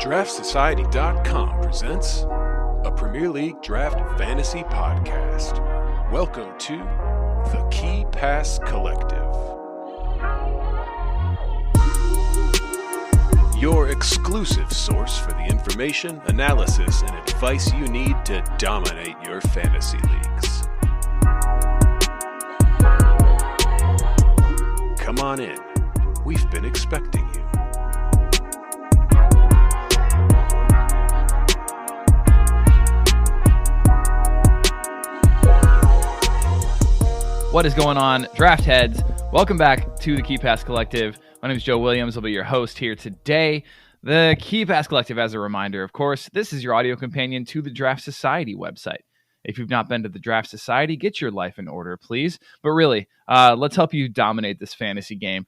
DraftSociety.com presents a Premier League Draft Fantasy Podcast. Welcome to the Key Pass Collective. Your exclusive source for the information, analysis, and advice you need to dominate your fantasy leagues. Come on in. We've been expecting you. What is going on, draft heads? Welcome back to the Key Pass Collective. My name is Joe Williams. I'll be your host here today. The Key Pass Collective, as a reminder, of course, this is your audio companion to the Draft Society website. If you've not been to the Draft Society, get your life in order, please. But really, let's help you dominate this fantasy game.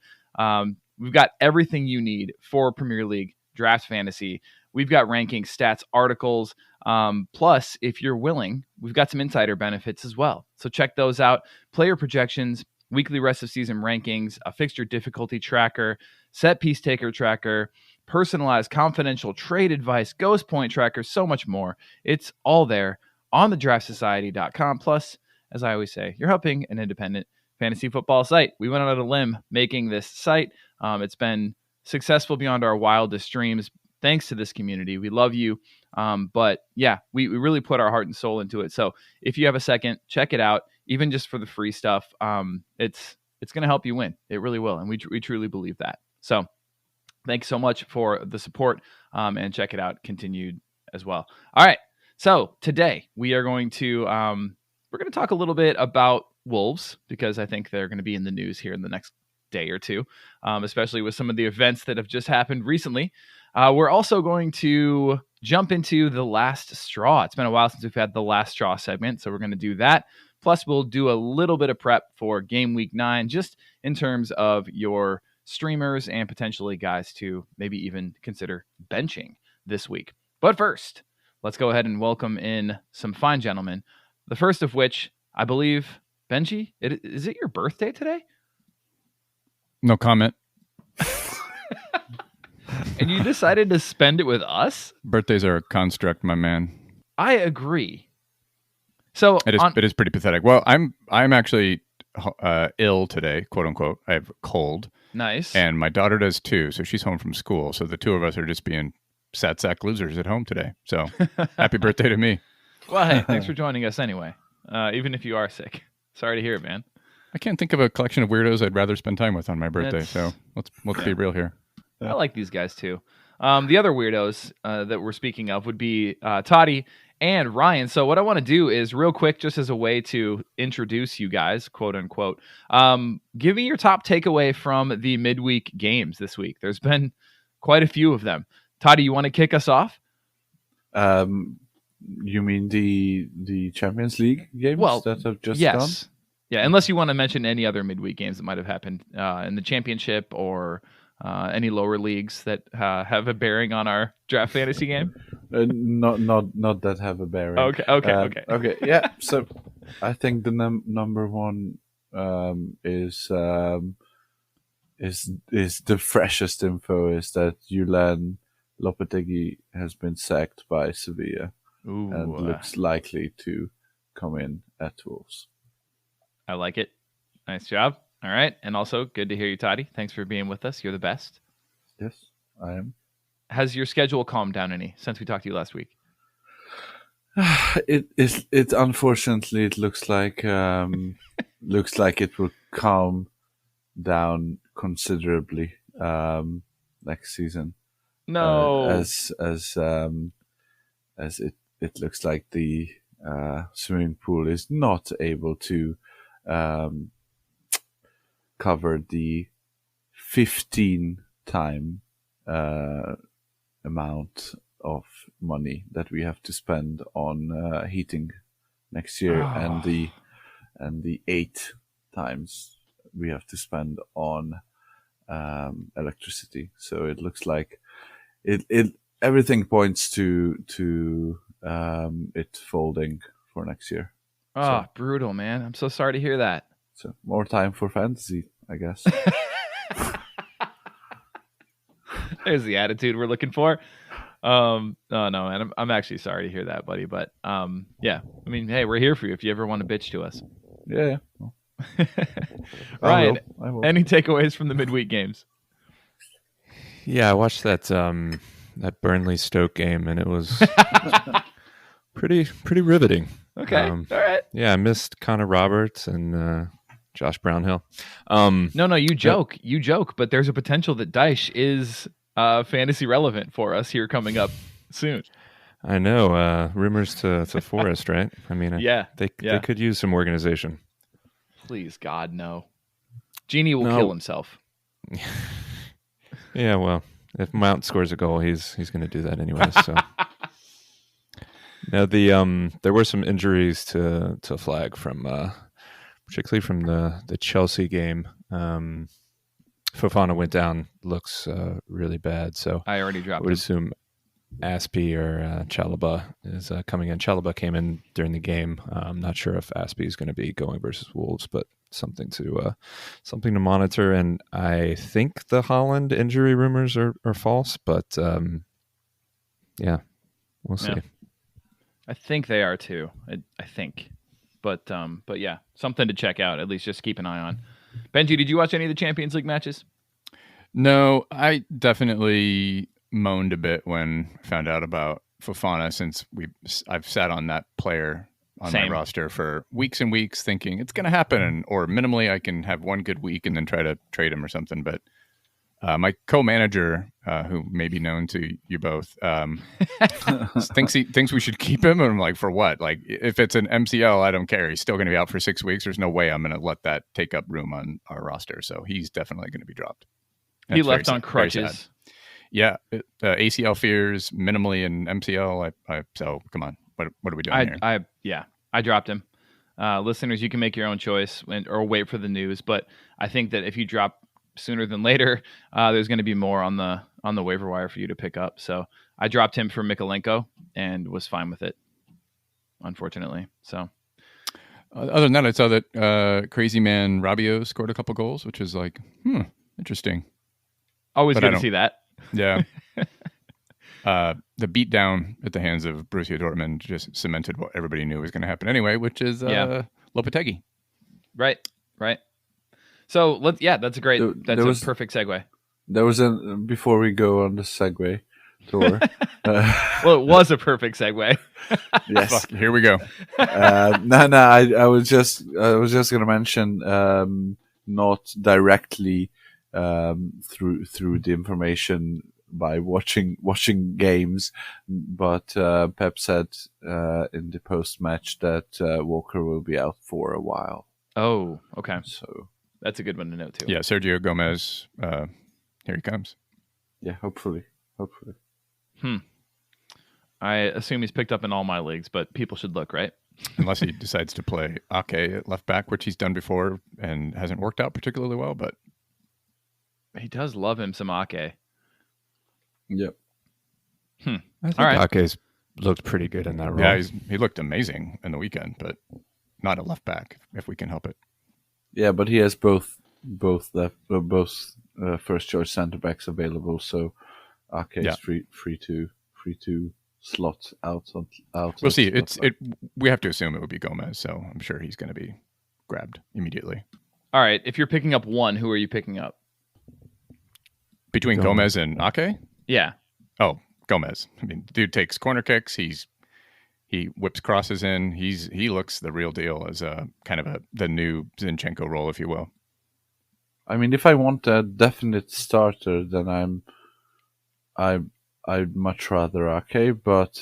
We've got everything you need for Premier League Draft Fantasy. We've got rankings, stats, articles. Plus, if you're willing, we've got some insider benefits as well. So check those out. Player projections, weekly rest of season rankings, a fixture difficulty tracker, set piece taker tracker, personalized confidential trade advice, ghost point tracker, so much more. It's all there on the DraftSociety.com. Plus, as I always say, you're helping an independent fantasy football site. We went on a limb making this site. It's been successful beyond our wildest dreams. Thanks to this community. We love you. But yeah, we really put our heart and soul into it. So if you have a second, check it out, even just for the free stuff. It's going to help you win. It really will. And we truly believe that. So thanks so much for the support, and check it out continued as well. All right. So today we are going to, we're going to talk a little bit about Wolves, because I think they're going to be in the news here in the next day or two, especially with some of the events that have just happened recently. We're also going to jump into the last straw. It's been a while since we've had the last straw segment, so we're going to do that. Plus, we'll do a little bit of prep for Game Week 9, just in terms of your streamers and potentially guys to maybe even consider benching this week. But first, let's go ahead and welcome in some fine gentlemen. The first of which, I believe, Benji, is it your birthday today? No comment. And you decided to spend it with us? Birthdays are a construct, my man. I agree. So it is pretty pathetic. Well, I'm actually ill today, quote unquote. I have a cold. Nice. And my daughter does too, so she's home from school. So the two of us are just being sad sack losers at home today. So happy birthday to me. Well, hey, thanks for joining us anyway. Even if you are sick. Sorry to hear it, man. I can't think of a collection of weirdos I'd rather spend time with on my birthday. So let's be real here. I like these guys too. The other weirdos that we're speaking of would be Totti and Ryan. So what I want to do is real quick, just as a way to introduce you guys, quote unquote, give me your top takeaway from the midweek games this week. There's been quite a few of them. Totti, you want to kick us off? You mean the Champions League games that have just gone? Yeah, unless you want to mention any other midweek games that might have happened in the championship or any lower leagues that have a bearing on our draft fantasy game. Not that have a bearing. Okay. Yeah. So I think the number one is the freshest info is that Lopetegui has been sacked by Sevilla and looks likely to come in at Wolves. I like it. Nice job. All right. And also, good to hear you, Totti. Thanks for being with us. You're the best. Yes, I am. Has your schedule calmed down any since we talked to you last week? It unfortunately it looks like it will calm down considerably next season. No, as it looks like the swimming pool is not able to cover the 15-time amount of money that we have to spend on heating next year, and the 8 times we have to spend on electricity. So it looks like it everything points to it folding for next year. So, brutal, man. I'm so sorry to hear that. So more time for fantasy, I guess. There's the attitude we're looking for. Oh no, man, I'm actually sorry to hear that, buddy. But yeah, I mean, hey, we're here for you if you ever want to bitch to us. Yeah. Well, Ryan, I will. any takeaways from the midweek games? Yeah, I watched that Burnley Stoke game, and it was pretty riveting. Okay, all right. Yeah, I missed Connor Roberts and Josh Brownhill. No, you joke, but there's a potential that Dyche is fantasy relevant for us here coming up soon. I know. Rumors to Forest, right? I mean, they could use some organization. Please, God, no. Genie will kill himself. Yeah, well, if Mount scores a goal, he's going to do that anyway. So, now there were some injuries to flag from, particularly from the Chelsea game. Fofana went down, looks really bad. So I already dropped. I would him. assume Aspie or Chalobah is coming in. Chalobah came in during the game. I'm not sure if Aspie is going to be going versus Wolves, but something to monitor. And I think the Haaland injury rumors are false, but yeah, we'll see. Yeah. I think they are too. I think, but yeah, something to check out. At least just keep an eye on. Benji, did you watch any of the Champions League matches? No, I definitely moaned a bit when I found out about Fofana, since I've sat on that player on my roster for weeks and weeks thinking it's going to happen, or minimally I can have one good week and then try to trade him or something. But my co-manager, who may be known to you both, thinks we should keep him. And I'm like, for what? Like, if it's an MCL, I don't care. He's still going to be out for 6 weeks. There's no way I'm going to let that take up room on our roster. So he's definitely going to be dropped. He left on crutches. Yeah, ACL fears minimally in MCL. So come on, what are we doing here? I dropped him. Listeners, you can make your own choice or wait for the news, but I think that if you drop sooner than later, there's going to be more on the waiver wire for you to pick up. So I dropped him for Mikolenko and was fine with it, unfortunately. So other than that, I saw that crazy man Rabiot scored a couple goals, which is like, interesting. Always good to see that. Yeah. The beatdown at the hands of Borussia Dortmund just cemented what everybody knew was going to happen anyway, which is Lopetegui. Right. So that's a perfect segue. There was before we go on the segue tour. Well, it was a perfect segue. Yes. Here we go. I was just going to mention, not directly through the information by watching games, but Pep said in the post match that Walker will be out for a while. Oh, okay. So that's a good one to note too. Yeah, Sergio Gomez, here he comes. Yeah, hopefully. I assume he's picked up in all my leagues, but people should look, right? Unless he decides to play Ake at left back, which he's done before and hasn't worked out particularly well, but he does love him some Ake. Yep. I think Ake's looked pretty good in that role. Yeah, he looked amazing in the weekend, but not at left back if we can help it. Yeah, but he has both first choice centre backs available, so Ake is free to slot out. We'll see. We have to assume it would be Gomez, so I'm sure he's going to be grabbed immediately. All right, if you're picking up one, who are you picking up? Between Gomez and Ake? Yeah. Oh, Gomez. I mean, dude takes corner kicks. He whips crosses in. He looks the real deal as a kind of the new Zinchenko role, if you will. I mean, if I want a definite starter, then I'd much rather Ake, but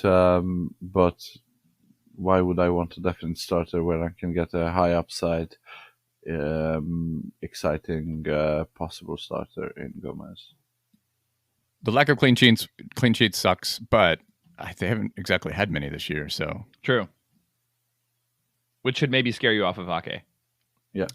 why would I want a definite starter when I can get a high upside, exciting possible starter in Gomez? The lack of clean sheets sucks, but they haven't exactly had many this year. So true, which should maybe scare you off of Ake. Yeah,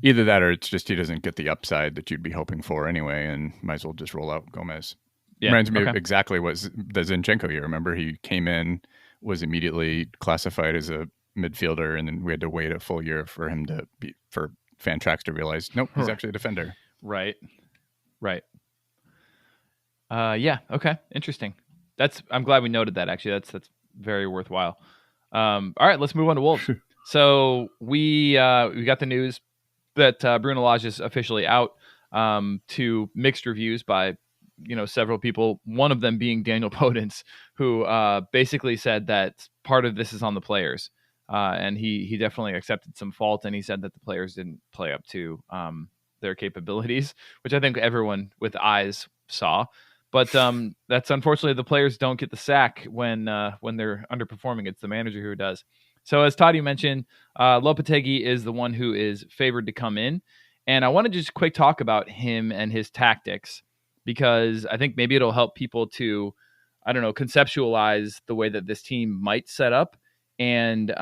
either that or it's just he doesn't get the upside that you'd be hoping for anyway, and might as well just roll out Gomez. Yeah, reminds me of exactly what the Zinchenko year. Remember, he came in, was immediately classified as a midfielder, and then we had to wait a full year for him to be for Fantrax to realize, nope, he's actually a defender. Right. Yeah. Okay. Interesting. I'm glad we noted that. Actually, that's very worthwhile. All right, let's move on to Wolves. So we got the news that Bruno Lage is officially out, to mixed reviews by several people. One of them being Daniel Podence, who basically said that part of this is on the players, and he definitely accepted some fault, and he said that the players didn't play up to their capabilities, which I think everyone with eyes saw. But that's unfortunately the players don't get the sack when they're underperforming. It's the manager who does. So as Totti mentioned, Lopetegui is the one who is favored to come in. And I want to just quick talk about him and his tactics, because I think maybe it'll help people to, I don't know, conceptualize the way that this team might set up, and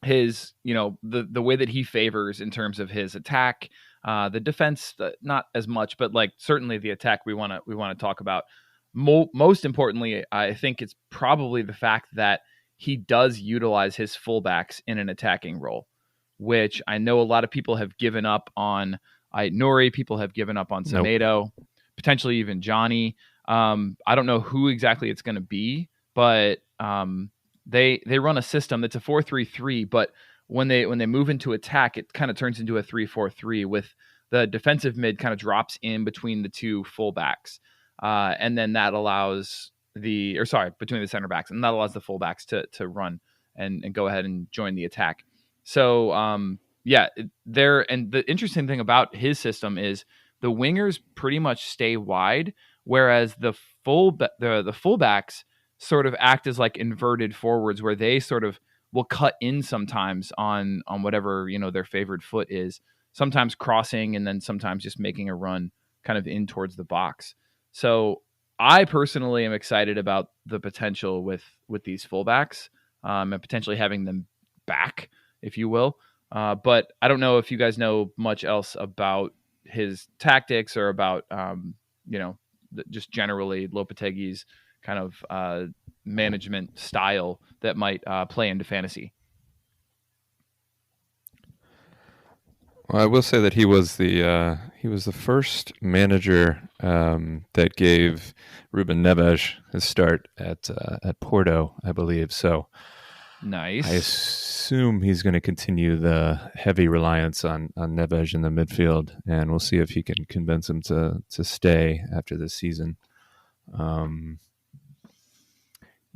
his, the way that he favors in terms of his attack, the defense, not as much, but like certainly the attack we want to talk about. Most importantly, I think it's probably the fact that he does utilize his fullbacks in an attacking role, which I know a lot of people have given up on. Nori, people have given up on Semedo, potentially even Johnny. I don't know who exactly it's going to be, but they run a system that's a 4-3-3, but when they move into attack, it kind of turns into a 3-4-3 with the defensive mid kind of drops in between the two fullbacks, and then that allows between the center backs, and that allows the fullbacks to run and go ahead and join the attack. So and the interesting thing about his system is the wingers pretty much stay wide, whereas the fullbacks sort of act as like inverted forwards, where they sort of will cut in sometimes on whatever their favored foot is, sometimes crossing and then sometimes just making a run kind of in towards the box. So I personally am excited about the potential with these fullbacks, and potentially having them back, if you will. But I don't know if you guys know much else about his tactics or about, just generally Lopetegui's kind of management style that might play into fantasy. Well, I will say that he was the first manager that gave Ruben Neves his start at Porto, I believe. So nice. I assume he's going to continue the heavy reliance on Neves in the midfield, and we'll see if he can convince him to stay after this season.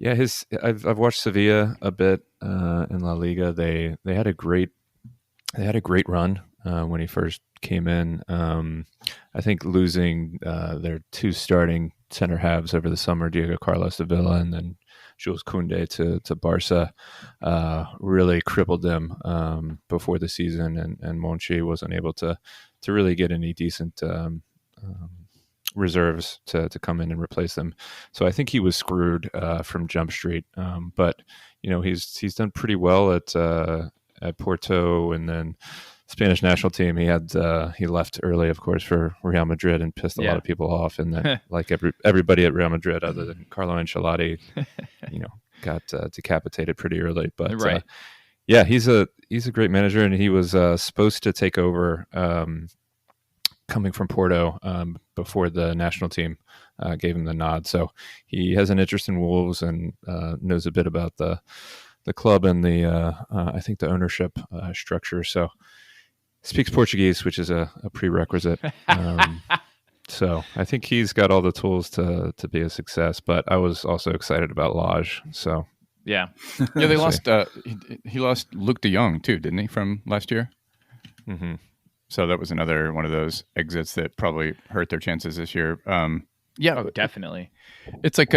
I've watched Sevilla a bit in La Liga. They had a great run when he first came in. I think losing their two starting center halves over the summer, Diego Carlos de Villa and then Jules Koundé to Barca, really crippled them before the season, and Monchi wasn't able to really get any decent reserves to come in and replace them. So I think he was screwed from Jump Street. But he's done pretty well at Porto, and then Spanish national team. He left early, of course, for Real Madrid and pissed a lot of people off. And then, like everybody at Real Madrid, other than Carlo Ancelotti, got decapitated pretty early. But right. He's a great manager, and he was supposed to take over coming from Porto before the national team gave him the nod. So he has an interest in Wolves and knows a bit about the club and the I think the ownership structure. So speaks Portuguese, which is a prerequisite. So I think he's got all the tools to be a success. But I was also excited about Lage. So they lost. He lost Luke De Jong too, didn't he, from last year? Mm-hmm. So that was another one of those exits that probably hurt their chances this year. Definitely. It's like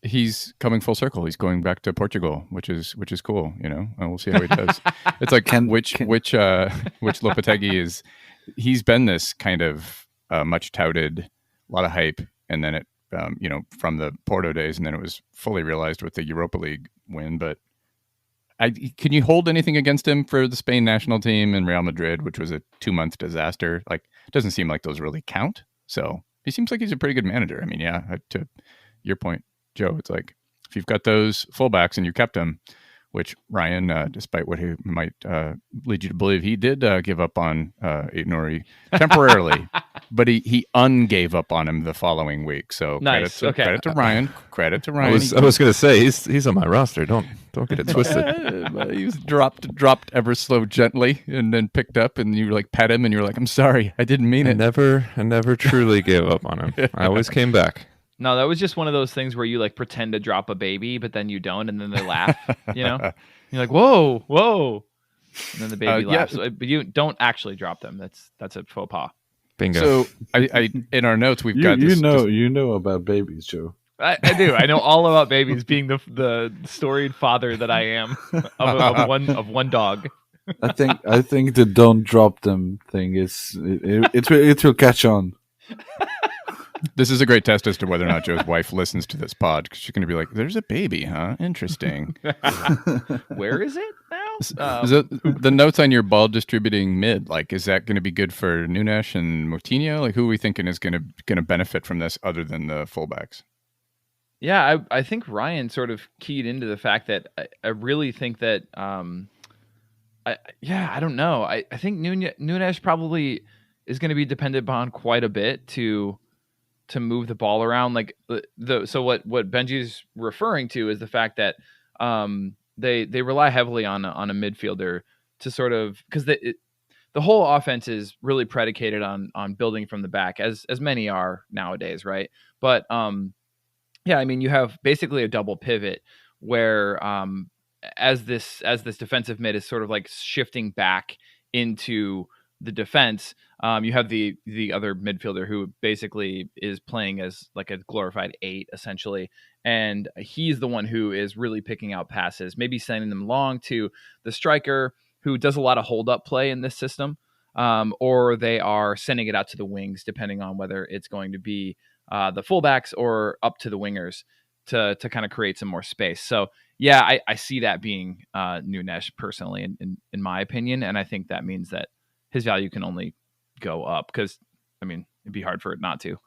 he's coming full circle. He's going back to Portugal, which is cool, and we'll see how he does. It's like which Lopetegui is. He's been this kind of much touted, a lot of hype, and then it from the Porto days, and then it was fully realized with the Europa League win. But can you hold anything against him for the Spain national team and Real Madrid, which was a 2-month disaster? Like, it doesn't seem like those really count. So he seems like he's a pretty good manager. I mean, to your point, Joe, it's like if you've got those fullbacks and you kept them, which Ryan, despite what he might lead you to believe, he did give up on Nori temporarily, but he ungave up on him the following week. So nice. Credit to Ryan. Credit to Ryan. I was going to say he's on my roster. Don't get it twisted. He was dropped ever so gently, and then picked up, and you like pet him, and you're like, "I'm sorry, I didn't mean it." I never truly gave up on him. I always came back. No, that was just one of those things where you like pretend to drop a baby, but then you don't, and then they laugh. You're like, "Whoa, whoa," and then the baby laughs. But you don't actually drop them. That's a faux pas. Bingo. So I in our notes we've got you this. You know about babies, Joe. I do. I know all about babies, being the storied father that I am of one dog. I think the don't drop them thing is it will catch on. This is a great test as to whether or not Joe's wife listens to this pod, because she's going to be like, "There's a baby, huh? Interesting." Where is it now? The notes on your ball distributing mid, like, is that going to be good for Nunes and Moutinho? Like, who are we thinking is going to benefit from this other than the fullbacks? Yeah, I think Ryan sort of keyed into the fact that I really think that I don't know. I think Nunes probably is going to be dependent upon quite a bit to move the ball around. Like so what Benji's referring to is the fact that they rely heavily on a midfielder to sort of, because the whole offense is really predicated on building from the back, as many are nowadays, right? But yeah, I mean, you have basically a double pivot where as this defensive mid is sort of like shifting back into the defense, you have the other midfielder who basically is playing as like a glorified 8 essentially, and he's the one who is really picking out passes, maybe sending them long to the striker who does a lot of hold up play in this system, or they are sending it out to the wings, depending on whether it's going to be the fullbacks or up to the wingers to kind of create some more space. So yeah, I see that being Nunes personally, in my opinion, and I think that means that his value can only go up, because, I mean, it'd be hard for it not to.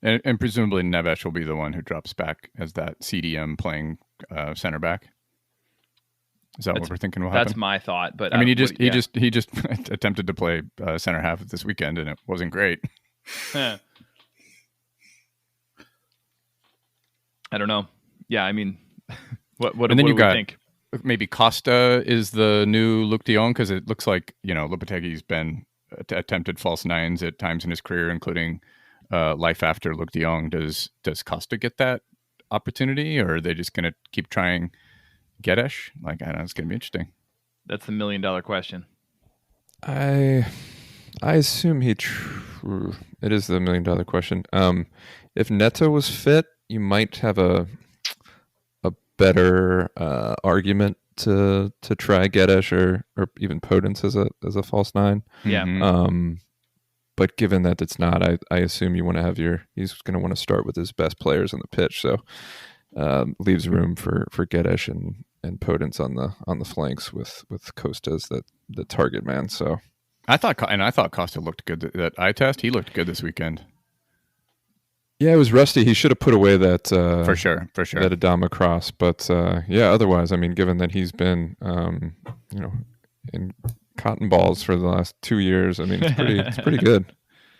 And presumably Neves will be the one who drops back as that CDM playing center back. Is that what we're thinking will happen? That's my thought. But I mean, he just attempted to play center half this weekend, and it wasn't great. I don't know. Yeah, I mean, what do we think? Maybe Costa is the new Luc de Jong, because it looks like, Lopetegui's been attempted false nines at times in his career, including life after Luc de Jong. Does Costa get that opportunity, or are they just going to keep trying Guedes? Like, I don't know, it's going to be interesting. That's the $1 million question. I assume it is the $1 million question. If Neto was fit, you might have a better argument to try Guedes or even Podence as a false 9. Yeah. Mm-hmm. But given that it's not, I assume you want to have he's going to want to start with his best players on the pitch. So leaves room for Guedes and Podence on the flanks with Costa as the target man. So I thought Costa looked good. That eye test, he looked good this weekend. Yeah, it was rusty. He should have put away that for sure that Adama cross. But yeah, otherwise, I mean, given that he's been in cotton balls for the last 2 years, I mean, it's pretty good.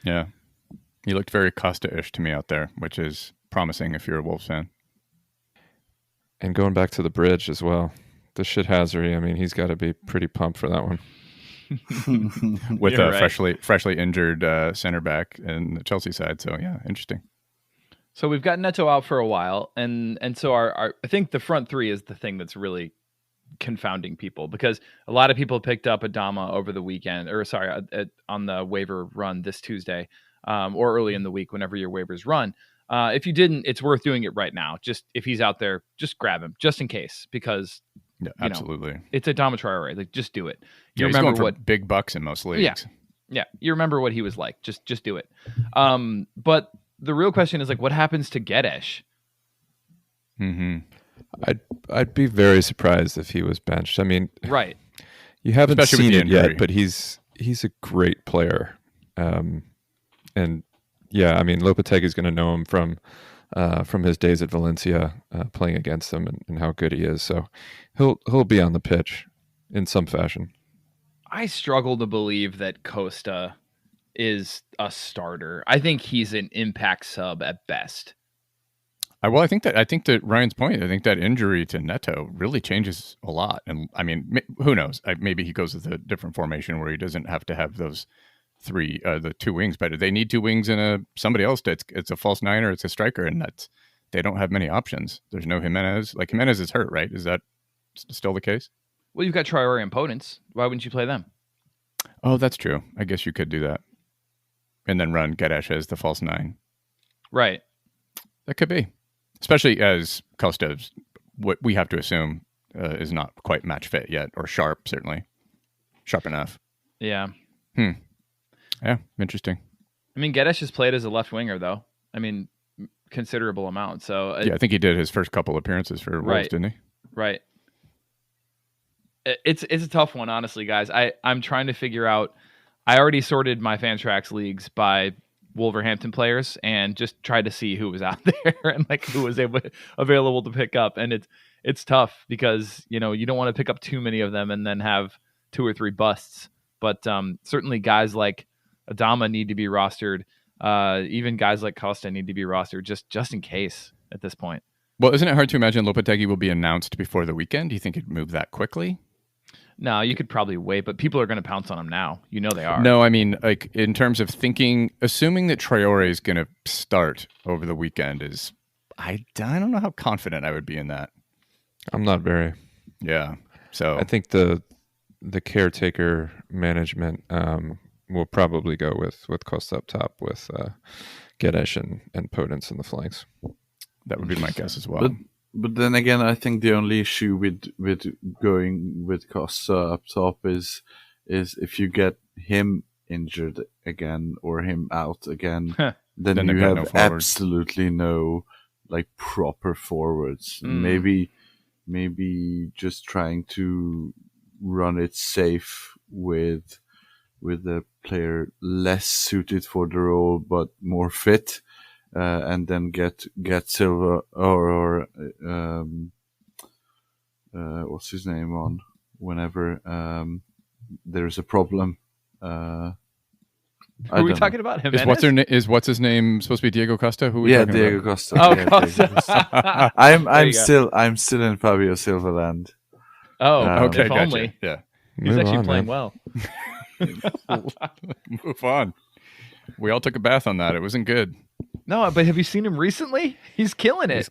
Yeah, he looked very Costa-ish to me out there, which is promising if you're a Wolves fan. And going back to the bridge as well, the shithazzery. I mean, he's got to be pretty pumped for that one. With a freshly injured center back in the Chelsea side. So yeah, interesting. So we've got Neto out for a while, and so our I think the front three is the thing that's really confounding people, because a lot of people picked up Adama over the weekend, on the waiver run this Tuesday, or early in the week, whenever your waivers run. If you didn't, it's worth doing it right now. Just if he's out there, just grab him, just in case, because absolutely, it's Adama Traore. Like, just do it. You remember what big bucks in most leagues. Yeah. You remember what he was like. Just do it. But the real question is, like, what happens to Guedes? Mm-hmm. I'd be very surprised if he was benched. I mean, right. You haven't Especially seen with it the injury. yet, but he's a great player. And yeah, I mean, Lopetegui is going to know him from from his days at Valencia, playing against them and how good he is. So he'll be on the pitch in some fashion. I struggle to believe that Costa is a starter. I think he's an impact sub at best. I think that Ryan's point, I think that injury to Neto really changes a lot. And I mean, who knows? Maybe he goes with a different formation where he doesn't have to have those the two wings, but they need two wings and somebody else. It's a false nine or it's a striker, and they don't have many options. There's no Jimenez. Like Jimenez is hurt, right? Is that still the case? Well, you've got Traore and Potence. Why wouldn't you play them? Oh, that's true. I guess you could do that. And then run Guedes as the false nine. Right. That could be. Especially as Costa, what we have to assume is not quite match fit yet, or sharp, certainly. Sharp enough. Yeah. Yeah, interesting. I mean, Guedes has played as a left winger, though. I mean, considerable amount. So I think he did his first couple appearances for Wolves, didn't he? Right. It's a tough one, honestly, guys. I'm trying to figure out. I already sorted my Fantrax leagues by Wolverhampton players and just tried to see who was out there and like who was available to pick up. And it's tough because you don't want to pick up too many of them and then have 2 or 3 busts. But certainly guys like Adama need to be rostered. Even guys like Costa need to be rostered just in case at this point. Well, isn't it hard to imagine Lopetegui will be announced before the weekend? Do you think it'd move that quickly? No, you could probably wait, but people are going to pounce on him now. They are. No, I mean, like in terms of thinking, assuming that Traore is going to start over the weekend I don't know how confident I would be in that. I'm not very. Yeah. So I think the caretaker management will probably go with Costa up top with Guedes and Potence in the flanks. That would be my guess as well. But then again, I think the only issue with going with Costa up top is if you get him injured again or him out again, then you have absolutely no like proper forwards. Maybe just trying to run it safe with a player less suited for the role but more fit. And then get Silva or what's his name on whenever there's a problem. Who are we talking about? Is what's his name supposed to be Diego Costa? Who? Diego Costa. Oh, yeah, Costa. Diego Costa. I'm still in Fabio Silva land. Oh, okay, if gotcha. only. Yeah, he's actually playing well. Move on. We all took a bath on that. It wasn't good. No, but have you seen him recently? He's killing it.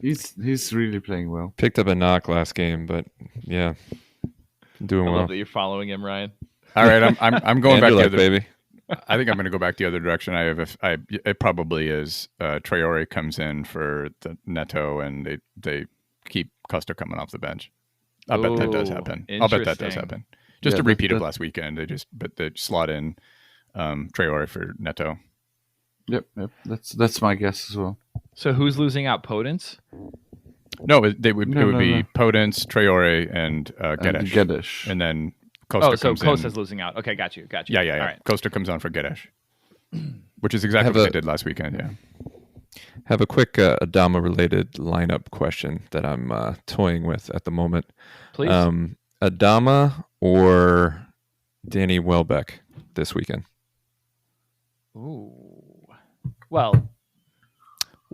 He's really playing well. Picked up a knock last game, but yeah, doing well. I love that you're following him, Ryan. All right, I'm going back the other baby. I think I'm going to go back the other direction. It probably is Traore comes in for the Neto and they keep Costa coming off the bench. I bet that does happen. Just a repeat of last weekend. They slot in Traore for Neto. Yep. That's my guess as well. So who's losing out? Potence? No, it would be Potence, Traore, and Guedes. And then Costa comes Costa's in. losing out. Okay, got you. Yeah. All right. Costa comes on for Guedes, which is exactly what they did last weekend. Yeah. Have a quick Adama-related lineup question that I'm toying with at the moment. Please. Adama or Danny Welbeck this weekend? Ooh. Well,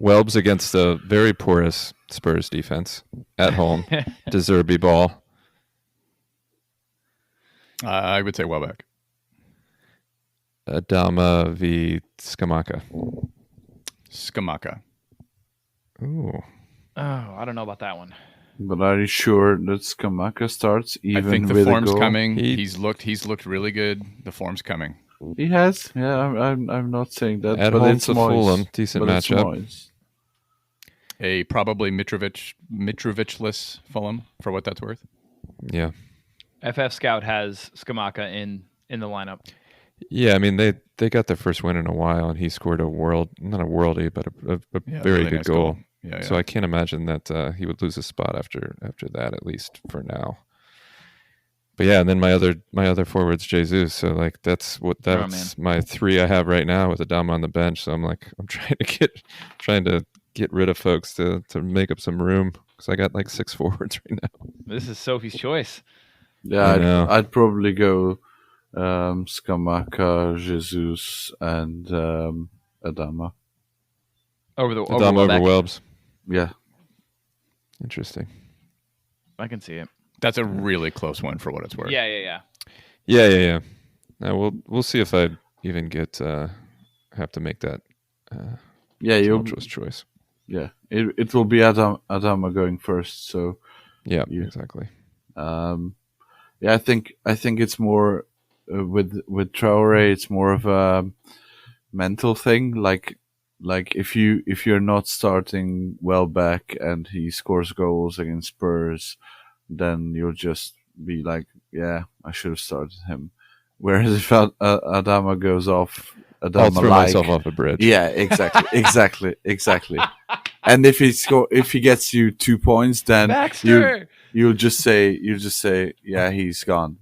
Welbs against a very porous Spurs defense at home. De Zerbi ball. I would say Welbeck. Adama v. Scamacca. Ooh. Oh, I don't know about that one. But are you sure that Scamacca starts even I think the with form's a goal? coming. He's looked really good. The form's coming. He has. Yeah, I'm not saying that. At but home it's to Fulham, decent matchup. A probably Mitrovic-less Fulham for what that's worth. Yeah. FF Scout has Scamacca in the lineup. Yeah, I mean they got their first win in a while, and he scored not a worldie, but a very really good nice goal. Yeah. So I can't imagine that he would lose a spot after that, at least for now. But yeah, and then my other forward's Jesus. So like that's my 3 I have right now with Adama on the bench. So I'm trying to get rid of folks to make up some room because I got like 6 forwards right now. This is Sophie's choice. Yeah, I'd probably go Scamacca, Jesus, and Adama. Adama over Welbs. Yeah. Interesting. I can see it. That's a really close one for what it's worth. Yeah. Now we'll see if I even get have to make that tumultuous choice. Yeah, it will be Adama going first. So exactly. I think it's more with Traore. It's more of a mental thing. Like if you're not starting Welbeck and he scores goals against Spurs, then you'll just be like, yeah, I should have started him. Whereas if Adama goes off, I'll throw myself off a bridge. Yeah, exactly. And if he gets you 2 points, then you'll just say, yeah, he's gone.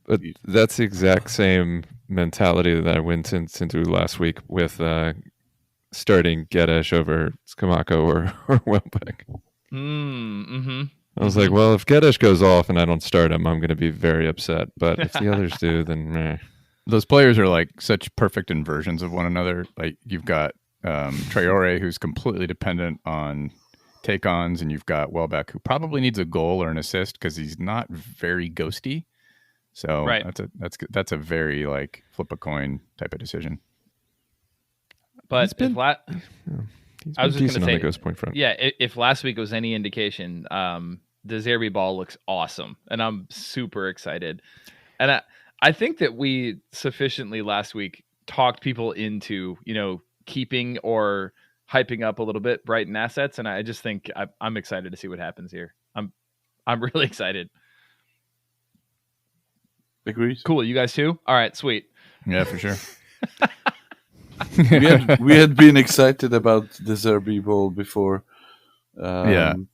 But that's the exact same mentality that I went into last week with starting Geddes over Scamacca or Welbeck. Mm-hmm. I was like, well, if Geddes goes off and I don't start him, I'm going to be very upset. But if the others do, then meh. Those players are like such perfect inversions of one another. Like you've got Traore, who's completely dependent on take-ons, and you've got Welbeck, who probably needs a goal or an assist because he's not very ghosty. So that's a very like flip a coin type of decision. But I was just going to say, on the ghost point front. Yeah, if last week was any indication, the Zerbi ball looks awesome, and I'm super excited. And I think that we sufficiently last week talked people into, keeping or hyping up a little bit Brighton assets, and I just think I'm excited to see what happens here. I'm really excited. Agreed. Cool, you guys too? All right, sweet. Yeah, for sure. we had been excited about the Zerbi ball before.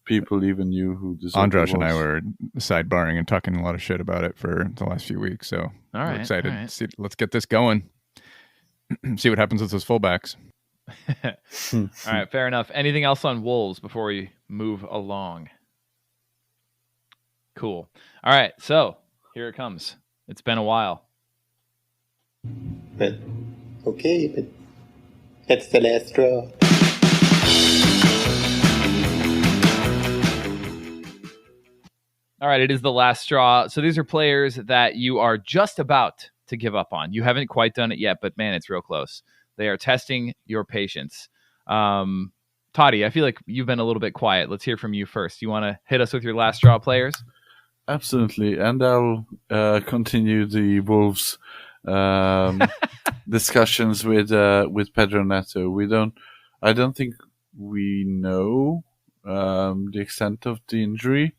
People even knew who the Zerbi Andras was. and I were sidebarring and talking a lot of shit about it for the last few weeks. So we're excited. All right. See, let's get this going. See what happens with those fullbacks. All right, fair enough. Anything else on Wolves before we move along? Cool. All right, so here it comes. It's been a while. But that's the last straw. All right, it is the last straw. So these are players that you are just about to give up on. You haven't quite done it yet, but man, it's real close. They are testing your patience. Totti, I feel like you've been a little bit quiet. Let's hear from you first. You want to hit us with your last straw players? Absolutely, and I'll continue the Wolves discussions with Pedro Neto. I don't think we know the extent of the injury,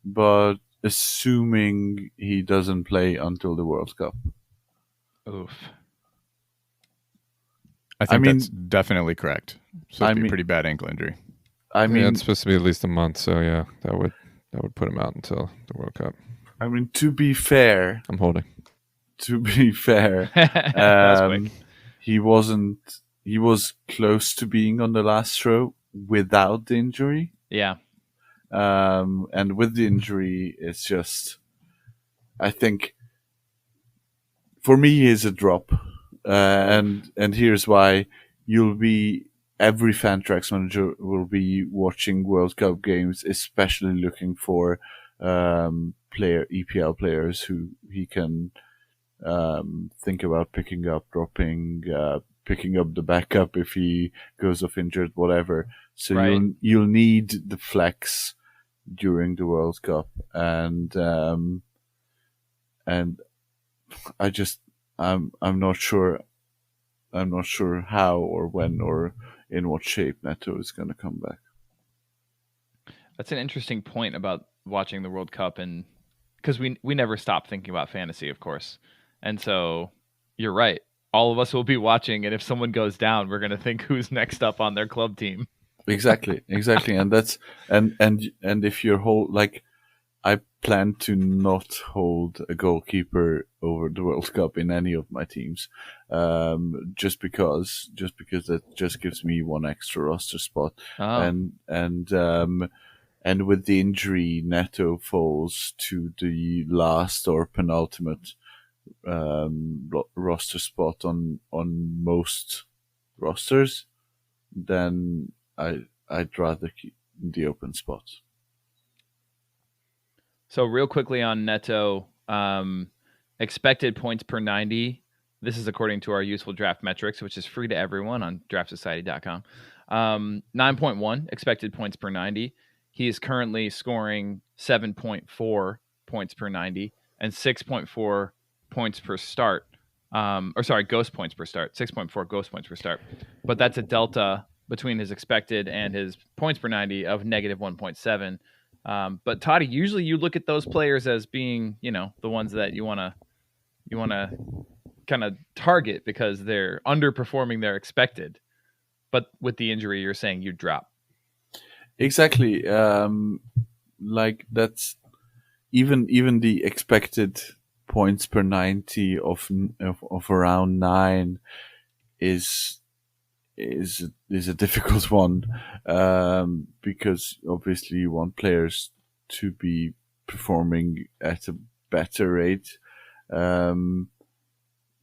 but assuming he doesn't play until the World Cup. Oof. I think that's definitely correct. So it'd be a pretty bad ankle injury. It's supposed to be at least a month, so yeah, that would put him out until the World Cup. I mean, to be fair, I'm holding. To be fair, he was close to being on the last throw without the injury. Yeah. And with the injury, it's just, I think, for me, he is a drop. And here's why. Every Fantrax manager will be watching World Cup games, especially looking for EPL players who he can think about picking up, dropping, picking up the backup if he goes off injured, whatever. So you'll need the flex during the World Cup, and I'm not sure how or when or in what shape Neto is going to come back. That's an interesting point about watching the World Cup, and because we never stop thinking about fantasy, of course. And so you're right. All of us will be watching, and if someone goes down, we're going to think who's next up on their club team. Exactly. And that's and if your whole I plan to not hold a goalkeeper over the World Cup in any of my teams, just because that just gives me one extra roster spot, and with the injury, Neto falls to the last or penultimate roster spot on most rosters. Then I'd rather keep the open spot. So real quickly on Neto, expected points per 90. This is according to our useful draft metrics, which is free to everyone on draftsociety.com. 9.1 expected points per 90. He is currently scoring 7.4 points per 90 and 6.4 points per start. Ghost points per start. 6.4 ghost points per start. But that's a delta between his expected and his points per 90 of negative 1.7. But Totti, usually you look at those players as being, the ones that you want to kind of target because they're underperforming their expected. But with the injury, you're saying you drop. Exactly. Like that's even the expected points per 90 of around 9 is a difficult one, because obviously you want players to be performing at a better rate.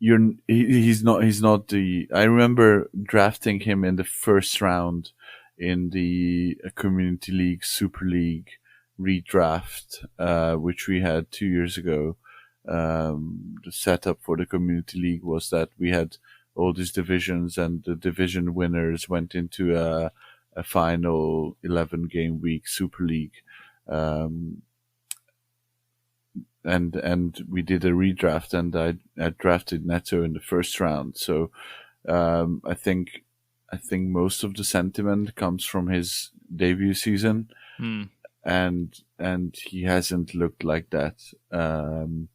He's not the. I remember drafting him in the first round in the Community League Super League redraft, which we had 2 years ago. The setup for the Community League was that we had all these divisions, and the division winners went into a final 11 game week Super League, and we did a redraft, and I drafted Neto in the first round. So I think most of the sentiment comes from his debut season, and he hasn't looked like that. And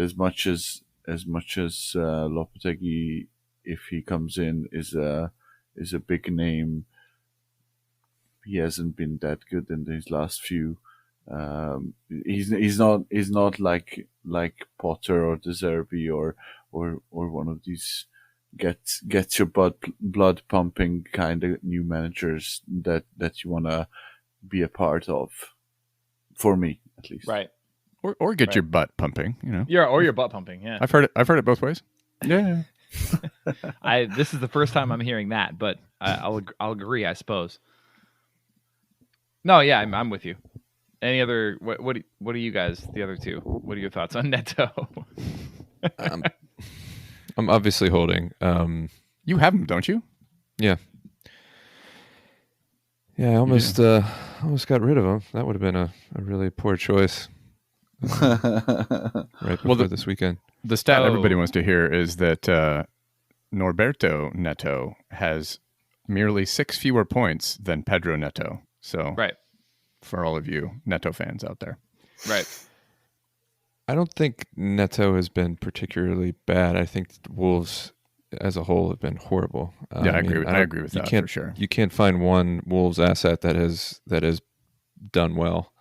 as much as Lopetegui, if he comes in, is a big name, he hasn't been that good in his last few. He's not like Potter or De Zerbi or one of these gets your blood pumping kind of new managers that you want to be a part of. For me, at least. Right. Or get your butt pumping, Yeah, or your butt pumping. Yeah, I've heard it both ways. Yeah. This is the first time I'm hearing that, but I'll agree, I suppose. No, yeah, I'm with you. Any other? What are you guys? The other two? What are your thoughts on Neto? I'm obviously holding. You have him, don't you? Yeah. Yeah, I almost got rid of him. That would have been a really poor choice. Right before this weekend. The stat everybody wants to hear is that Norberto Neto has merely 6 fewer points than Pedro Neto. So, right, for all of you Neto fans out there, right. I don't think Neto has been particularly bad. I think Wolves as a whole have been horrible. Yeah, I agree with that for sure. You can't find one Wolves asset that has done well.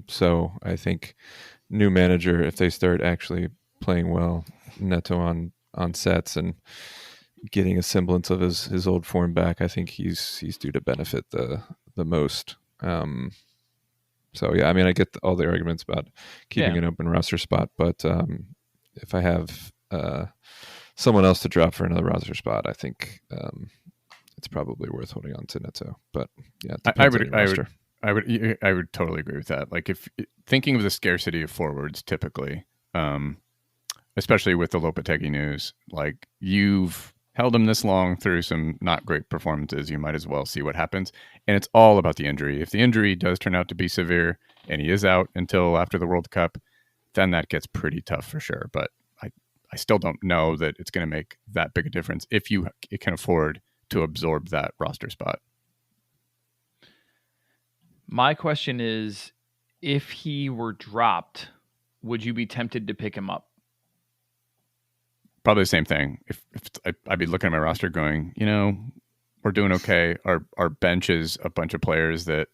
So I think new manager, if they start actually playing well, Neto on sets and getting a semblance of his old form back, I think he's due to benefit the most. So yeah, I mean, I get all the arguments about keeping an open roster spot, but if I have someone else to drop for another roster spot, I think it's probably worth holding on to Neto. But yeah, I would totally agree with that. Like, if thinking of the scarcity of forwards, typically, especially with the Lopetegui news, like, you've held him this long through some not great performances, you might as well see what happens. And it's all about the injury. If the injury does turn out to be severe and he is out until after the World Cup, then that gets pretty tough for sure. But I still don't know that it's going to make that big a difference if you can afford to absorb that roster spot. My question is, if he were dropped, would you be tempted to pick him up? Probably the same thing. If I'd be looking at my roster going, we're doing okay. Our bench is a bunch of players that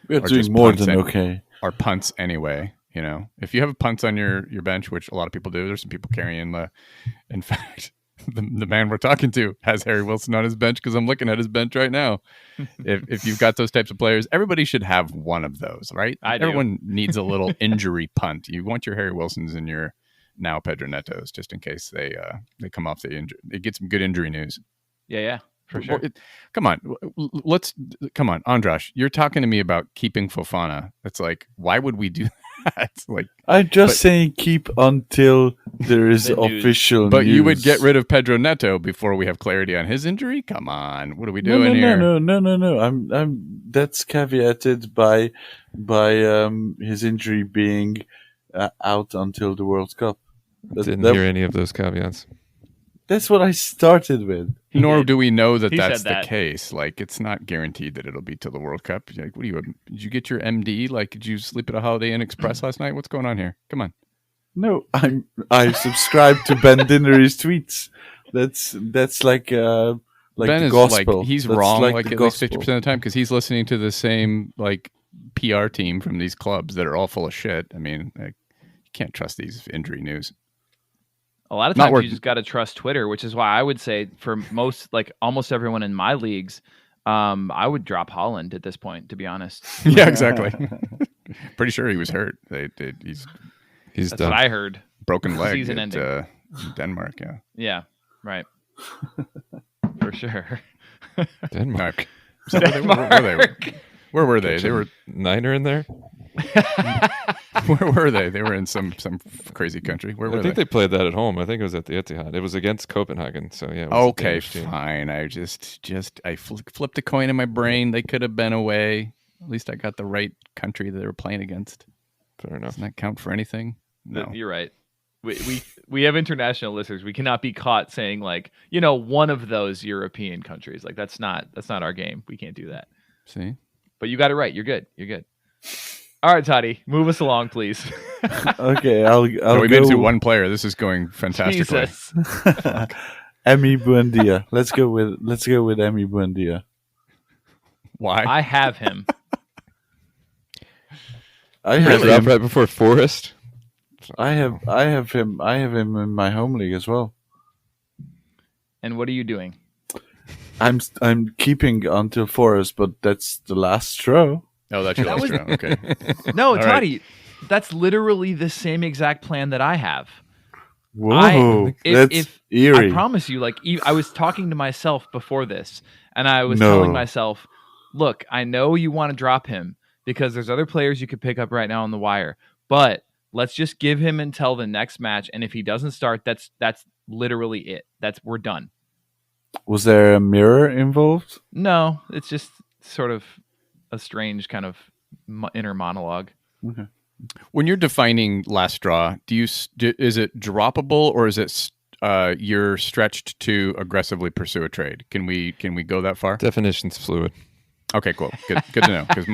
We're doing more than okay. Or punts anyway. You know, if you have punts on your bench, which a lot of people do, there's some people carrying the. In fact, the man we're talking to has Harry Wilson on his bench because I'm looking at his bench right now. If you've got those types of players, everybody should have one of those, right? Everyone needs a little injury punt. You want your Harry Wilsons and your now Pedro Netos just in case they come off the injury. They get some good injury news. Yeah, for sure. Come on, Andras. You're talking to me about keeping Fofana. It's like, why would we do that? Like, I'm just saying keep until there is official news. But you would get rid of Pedro Neto before we have clarity on his injury? Come on, what are we doing here? No. I'm that's caveated by his injury being out until the World Cup. Didn't hear any of those caveats. That's what I started with. Nor do we know that that's the case. Like, it's not guaranteed that it'll be till the World Cup. Like, did you get your MD? Like, did you sleep at a Holiday Inn Express last night? What's going on here? Come on. No, I subscribe to Ben Dinnery's tweets. That's like Ben the gospel. Like, he's that's wrong like at least 50% of the time because he's listening to the same like PR team from these clubs that are all full of shit. I mean, you can't trust these injury news. A lot of times you just got to trust Twitter, which is why I would say for most, like almost everyone in my leagues, I would drop Haaland at this point, to be honest. Yeah, exactly. Pretty sure he was hurt. He's That's done. what I heard. Broken leg Season at Denmark, yeah. Yeah, right. For sure. Denmark. So where were they? They were Niner in there? Where were they? They were in some crazy country. Where were I think they played that at home. I think it was at the Etihad. It was against Copenhagen. So yeah. Okay, fine. I I flipped a coin in my brain. They could have been away. At least I got the right country that they were playing against. Fair enough. Doesn't that count for anything? No. You're right. We have international listeners. We cannot be caught saying like, one of those European countries. Like that's not our game. We can't do that. See? But you got it right. You're good. All right, Totti, move us along, please. Okay, I'll we've go been to one player. This is going fantastically. Jesus. Emi Buendia. Let's go with Emi Buendia. Why? I have him. I have him right before Forrest. I have him in my home league as well. And what are you doing? I'm keeping until Forrest, but that's the last straw. Oh, that's your last round. Okay. No, Totti, that's literally the same exact plan that I have. Whoa, that's eerie. I promise you, like I was talking to myself before this, and I was telling myself, look, I know you want to drop him because there's other players you could pick up right now on the wire, but let's just give him until the next match, and if he doesn't start, that's literally it. We're done. Was there a mirror involved? No, it's just sort of a strange kind of inner monologue. Okay. When you're defining last straw, is it droppable or is it you're stretched to aggressively pursue a trade? Can we go that far? Definition's fluid. Okay, cool. Good to know. Because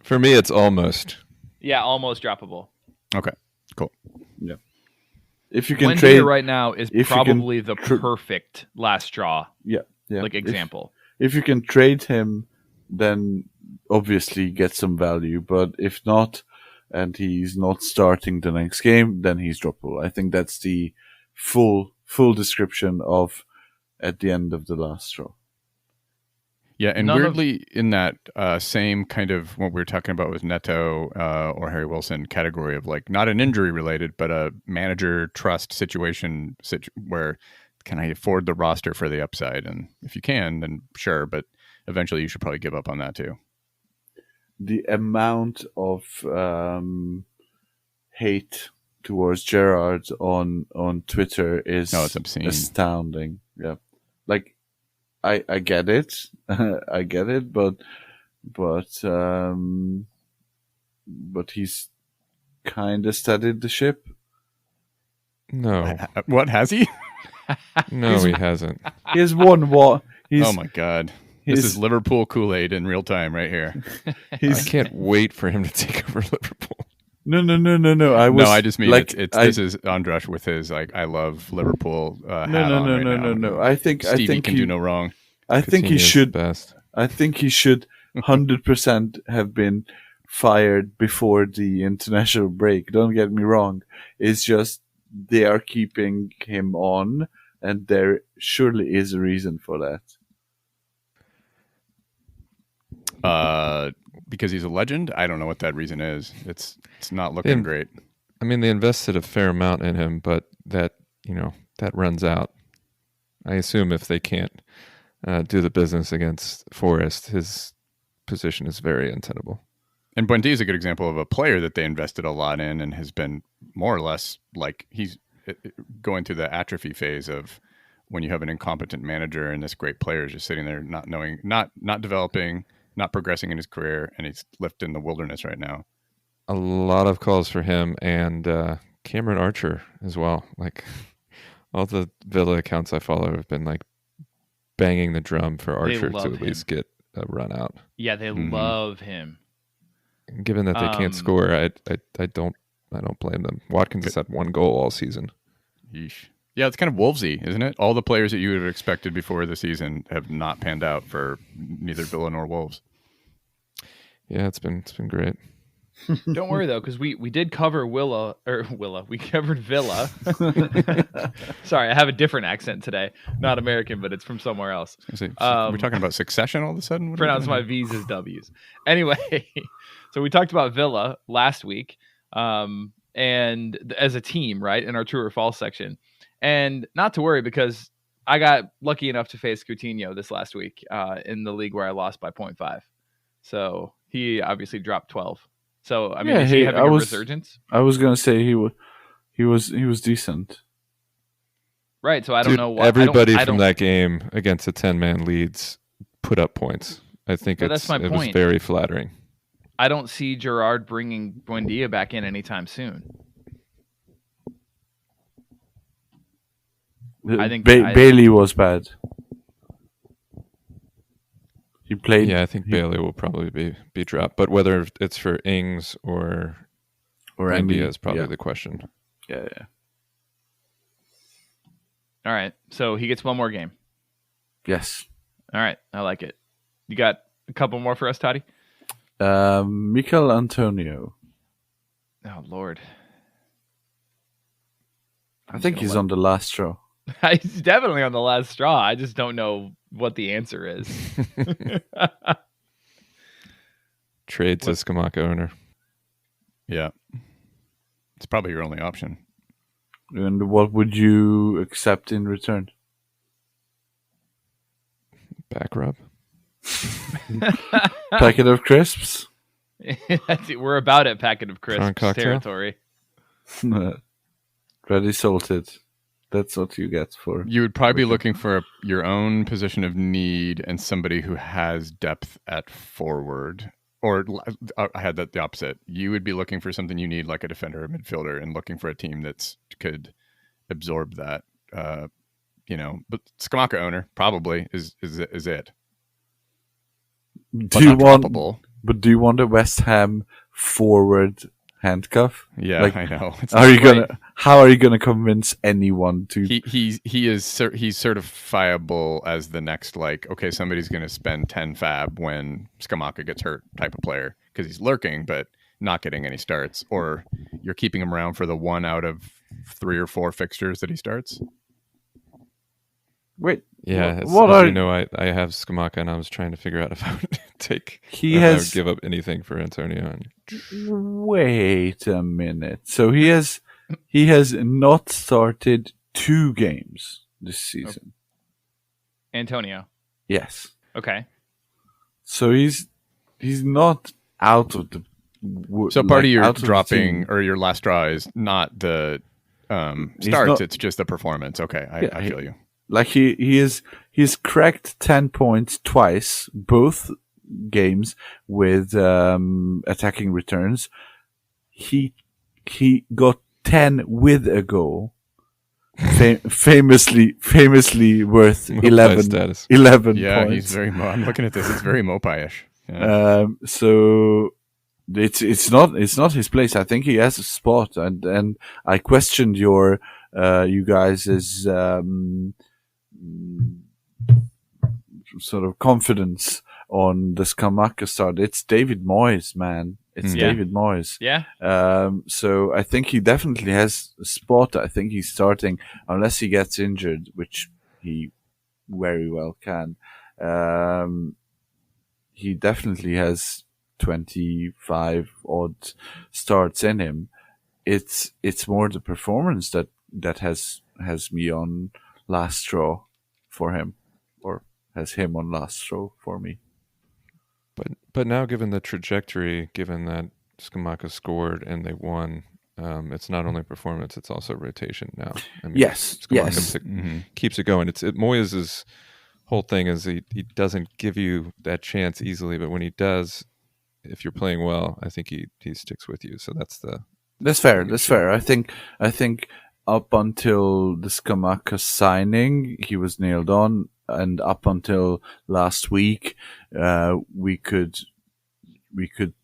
for me, it's almost. Yeah, almost droppable. Okay, cool. Yeah. If you can Wendy trade right now is probably the perfect last straw. Yeah. Like example. If you can trade him, then obviously get some value. But if not, and he's not starting the next game, then he's droppable. I think that's the full description of at the end of the last straw. Yeah, and weirdly, in that same kind of what we were talking about with Neto or Harry Wilson category of like not an injury related, but a manager trust situation where can I afford the roster for the upside? And if you can, then sure, but eventually you should probably give up on that too. The amount of hate towards Gerrard on Twitter is it's obscene. Astounding. Yeah, like. I get it, but he's kind of steadied the ship. No, what has he? No, he hasn't. He's won what? Oh my God! This is Liverpool Kool-Aid in real time, right here. I can't wait for him to take over Liverpool. No. I just mean like, this is Andras with his like I love Liverpool. No. I think Stevie can do no wrong. I think he should. Best. I think he should 100% have been fired before the international break. Don't get me wrong. It's just they are keeping him on, and there surely is a reason for that. Because he's a legend? I don't know what that reason is. It's not looking great. I mean, they invested a fair amount in him, but that runs out. I assume if they can't do the business against Forest, his position is very untenable. And Buendia is a good example of a player that they invested a lot in and has been more or less like he's going through the atrophy phase of when you have an incompetent manager and this great player is just sitting there not knowing, not developing, not progressing in his career, and he's left in the wilderness right now. A lot of calls for him and Cameron Archer as well. Like all the Villa accounts I follow have been like banging the drum for Archer to at least get a run out. Yeah, they love him. Given that they can't score, I don't blame them. Watkins has had 1 goal all season. Yeesh. Yeah, it's kind of Wolvesy, isn't it? All the players that you would have expected before the season have not panned out for neither Villa nor Wolves. Yeah, it's been great. Don't worry though, because we did cover We covered Villa. Sorry, I have a different accent today. Not American, but it's from somewhere else. We're talking about Succession all of a sudden. Pronounce my V's as W's. Anyway, so we talked about Villa last week, and as a team, right, in our true or false section. And not to worry, because I got lucky enough to face Coutinho this last week in the league where I lost by 0.5. So he obviously dropped 12. So I mean, is he having a resurgence? I was gonna say he was decent. Right. So I don't know what everybody from that game against the 10-man leads put up points. I think it was very flattering. I don't see Gerrard bringing Buendia back in anytime soon. I think Bailey was bad. He played. Yeah, I think Bailey will probably be dropped. But whether it's for Ings or Buendia is probably the question. Yeah. All right. So he gets one more game. Yes. All right. I like it. You got a couple more for us, Totti? Mikel Antonio. Oh, Lord. I think he's on the last straw. He's definitely on the last straw. I just don't know what the answer is. Trade to Scamacca owner. Yeah. It's probably your only option. And what would you accept in return? Back rub. Packet of crisps? We're about at packet of crisps territory. Ready salted. That's what you get for. You would probably be looking for your own position of need and somebody who has depth at forward. Or I had the opposite. You would be looking for something you need, like a defender or midfielder, and looking for a team that could absorb that. But Scamacca owner probably is it. Do you want a West Ham forward handcuff? Yeah, I know. How are you gonna convince anyone to? He's certifiable as the next, like, okay, somebody's gonna spend 10 fab when Scamacca gets hurt type of player, because he's lurking but not getting any starts, or you're keeping him around for the 1 out of 3 or 4 fixtures that he starts. Wait, yeah. I have Scamacca, and I was trying to figure out if I would I would give up anything for Antonio. Wait a minute. So he has not started 2 games this season. Antonio. Yes. Okay. So he's not out of the. So part of your dropping or your last draw is not the starts; it's just the performance. Okay, I feel you. Like he's cracked 10 points twice, both games with attacking returns. He got 10 with a goal. Famously worth 11 Yeah, points. he's very. I'm looking at this. It's very Mopai-ish. Yeah. So it's not his place. I think he has a spot, and I questioned you guys' sort of confidence on the Skamaka start. It's David Moyes, man. It's David Moyes. Yeah. So I think he definitely has a spot. I think he's starting, unless he gets injured, which he very well can. He definitely has 25 odd starts in him. It's more the performance that has me on last straw for him, or has him on last straw for me. But now, given the trajectory, given that Skamaka scored and they won, it's not only performance; it's also rotation now. I mean, Skamaka keeps it going. Moyes' whole thing is he doesn't give you that chance easily, but when he does, if you're playing well, I think he sticks with you. So that's fair. That's fair. I think up until the Skamaka signing, he was nailed on. And up until last week, we could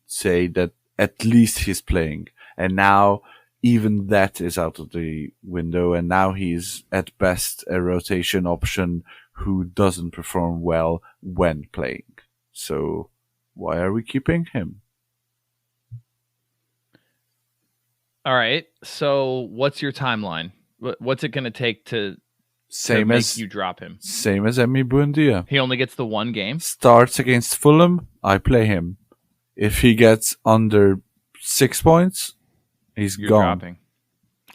say that at least he's playing. And now even that is out of the window. And now he's at best a rotation option who doesn't perform well when playing. So why are we keeping him? All right. So what's your timeline? What's it going to take to make you drop him? Same as Emi Buendia. He only gets the one game? Starts against Fulham, I play him. If he gets under 6 points, you're gone. Dropping.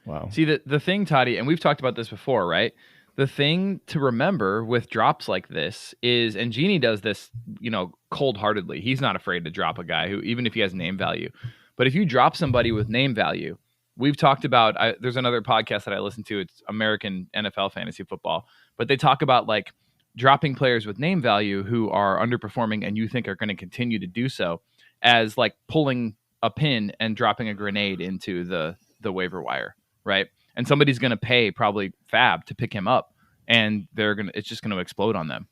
Wow. See, the thing, Totti, and we've talked about this before, right? The thing to remember with drops like this is, and Genie does this, cold-heartedly. He's not afraid to drop a guy who, even if he has name value. But if you drop somebody with name value, we've talked about, there's another podcast that I listen to. It's American NFL Fantasy Football. But they talk about like dropping players with name value who are underperforming and you think are going to continue to do so as like pulling a pin and dropping a grenade into the waiver wire, right? And somebody's going to pay probably fab to pick him up and it's just going to explode on them.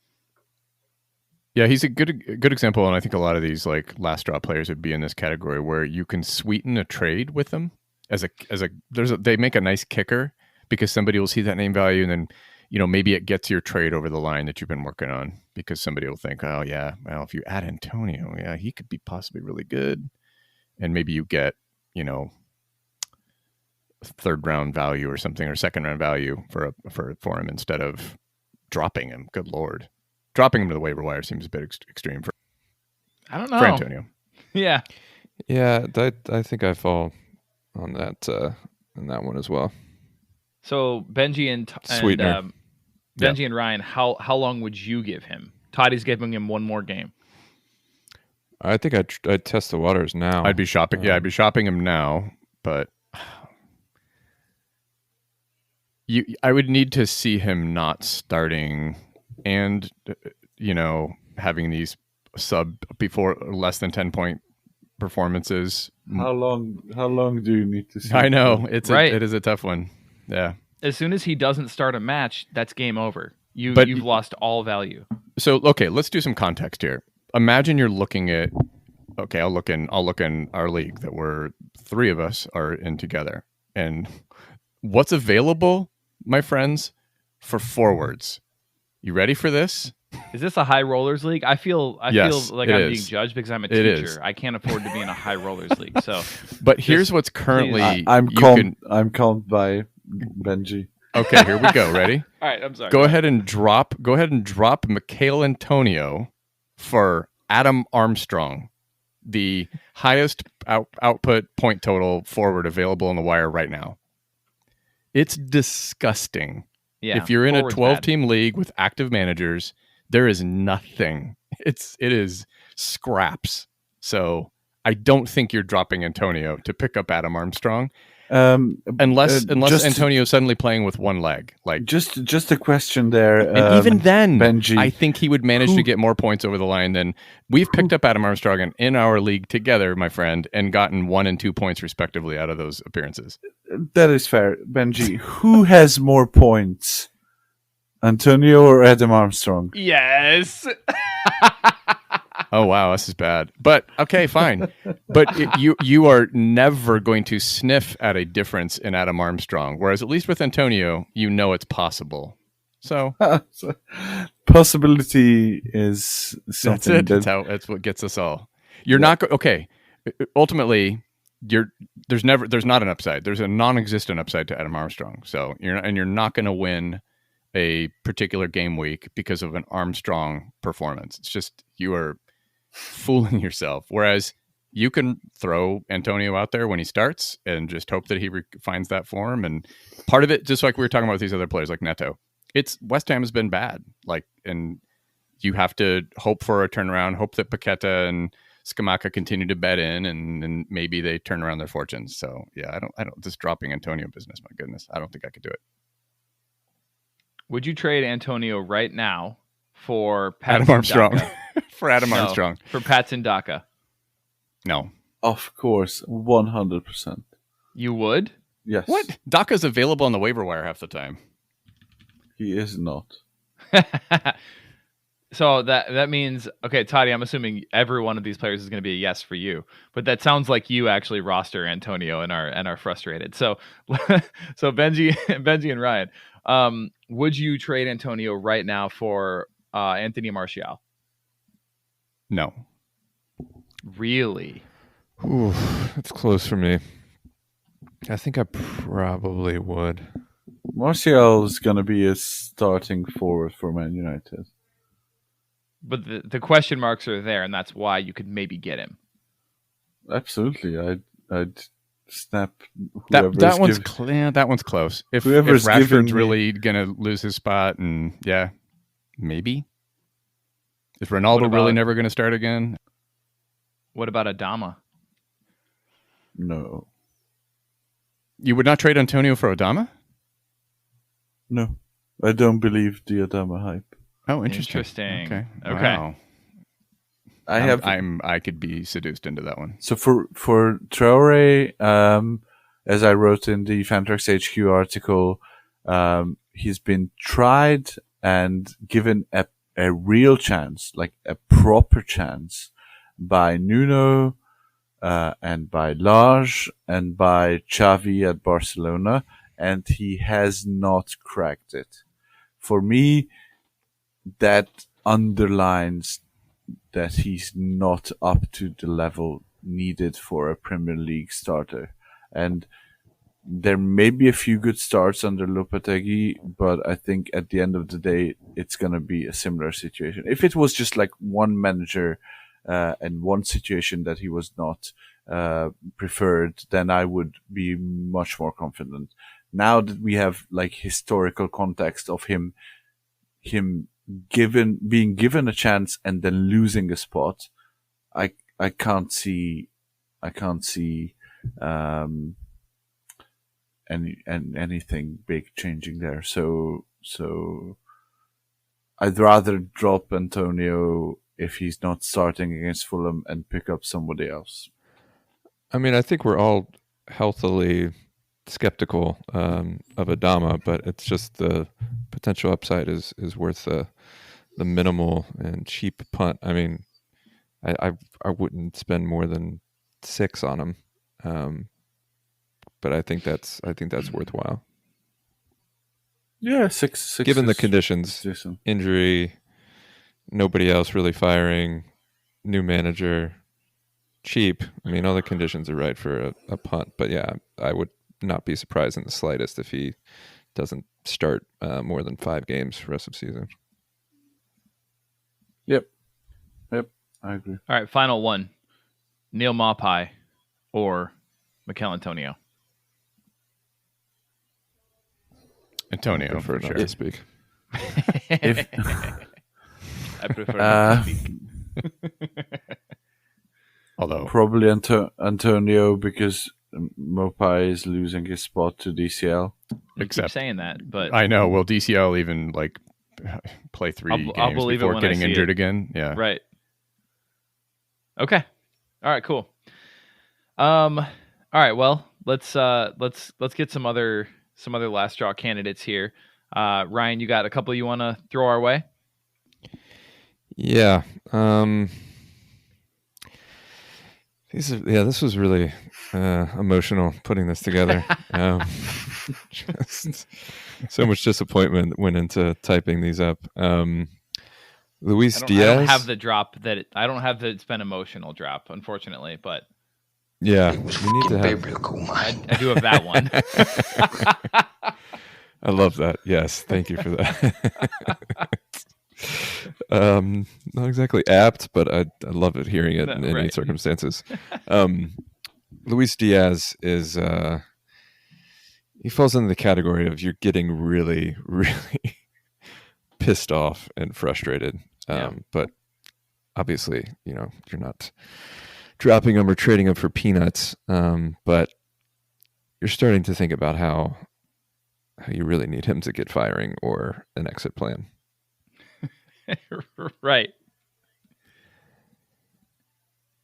Yeah, he's a good example. And I think a lot of these like last drop players would be in this category where you can sweeten a trade with them. They make a nice kicker because somebody will see that name value and then, maybe it gets your trade over the line that you've been working on because somebody will think, oh yeah, well, if you add Antonio, yeah, he could be possibly really good. And maybe you get, third round value or something, or second round value for him instead of dropping him. Good Lord. Dropping him to the waiver wire seems a bit extreme for Antonio. Yeah. Yeah. I think I fall on that in that one as well. So Benji and Ryan, how long would you give him? Toddy's giving him one more game. I think I'd test the waters now. I'd be shopping. I'd be shopping him now, but I would need to see him not starting and having these before less than 10-point performances. How long do you need to see? I know it is a tough one. Yeah. As soon as he doesn't start a match, that's game over. You've lost all value. So okay, let's do some context here. Imagine you're looking at. Okay, I'll look in our league that we're three of us are in together, and what's available, my friends, for forwards. You ready for this? Is this a high rollers league? I feel like I'm being judged because I'm a teacher. I can't afford to be in a high rollers league. So, but here's what's currently. I'm calmed by Benji. Okay, here we go. Ready? All right, I'm sorry. Go ahead and drop Michail Antonio for Adam Armstrong, the highest output point total forward available on the wire right now. It's disgusting. Yeah, if you're in a 12-team league with active managers, there is nothing. It is scraps. So I don't think you're dropping Antonio to pick up Adam Armstrong, unless Antonio's suddenly playing with one leg. Like just a question there. And even then, Benji, I think he would manage to get more points over the line than we've picked up Adam Armstrong in our league together, my friend, and gotten 1 and 2 points respectively out of those appearances. That is fair, Benji. Who has more points, Antonio or Adam Armstrong? Yes. Oh wow, this is bad. But okay, fine. But you are never going to sniff at a difference in Adam Armstrong, whereas at least with Antonio, it's possible. So possibility is something that's what gets us all. You're not okay. Ultimately, there's not an upside. There's a non-existent upside to Adam Armstrong. So you're not going to win a particular game week because of an Armstrong performance. It's just you are fooling yourself. Whereas you can throw Antonio out there when he starts and just hope that he finds that form. And part of it, just like we were talking about with these other players like Neto, it's West Ham has been bad. And you have to hope for a turnaround, hope that Paqueta and Scamacca continue to bet in, and maybe they turn around their fortunes. So yeah, I don't this dropping Antonio business. My goodness, I don't think I could do it. Would you trade Antonio right now for Adam Armstrong? For Adam Armstrong. For Patson Daka? No. Of course, 100%. You would? Yes. What? Daka's available on the waiver wire half the time. He is not. So that means, okay, Totti, I'm assuming every one of these players is going to be a yes for you, but that sounds like you actually roster Antonio and are frustrated. So, so Benji and Ryan, would you trade Antonio right now for Anthony Martial? No. Really? Ooh, it's close for me. I think I probably would. Martial is going to be a starting forward for Man United. But the question marks are there, and that's why you could maybe get him. Absolutely, I'd snap. That one's close. If Rashford's really gonna lose his spot, and yeah, maybe. Is Ronaldo really never gonna start again? What about Adama? No. You would not trade Antonio for Adama? No, I don't believe the Adama hype. Oh, interesting. Okay. Wow. I could be seduced into that one. So for Traore, as I wrote in the Fantrax HQ article, he's been tried and given a real chance, like a proper chance, by Nuno and by Lage and by Xavi at Barcelona, and he has not cracked it. For me, that underlines that he's not up to the level needed for a Premier League starter. And there may be a few good starts under Lopetegui, but I think at the end of the day, it's going to be a similar situation. If it was just like one manager and one situation that he was not preferred, then I would be much more confident. Now that we have like historical context of him being given a chance and then losing a spot, I can't see anything big changing there. So I'd rather drop Antonio if he's not starting against Fulham and pick up somebody else. I mean, I think we're all healthily skeptical of Adama, but it's just the potential upside is worth the minimal and cheap punt. I mean, I wouldn't spend more than 6 on him, but I think that's worthwhile. Yeah, six. Given the conditions, decent. Injury, nobody else really firing, new manager, cheap. I mean, all the conditions are right for a punt. But yeah, I would not be surprised in the slightest if he doesn't start more than 5 games for the rest of the season. Yep, I agree. All right, final one. Neil Maupay or Mikel Antonio? Antonio, for sure. To speak. I prefer not to speak. Although probably Antonio, because Maupay is losing his spot to DCL. You keep saying that, but I know. Will DCL even like play 3 games before getting injured again? Yeah. Right. Okay. All right. Cool. All right. Well, let's get some other last straw candidates here. Ryan, you got a couple you want to throw our way? Yeah. I This was really emotional putting this together. Just so much disappointment went into typing these up. Luis Diaz. I don't have the drop I don't have the it's been emotional drop, unfortunately, but yeah, you need to have. I do have that one. I love that. Yes, thank you for that. Not exactly apt, but I love it hearing it in any circumstances. Luis Diaz is he falls into the category of you're getting really, really pissed off and frustrated. But obviously, you're not dropping him or trading him for peanuts. But you're starting to think about how you really need him to get firing or an exit plan. Right.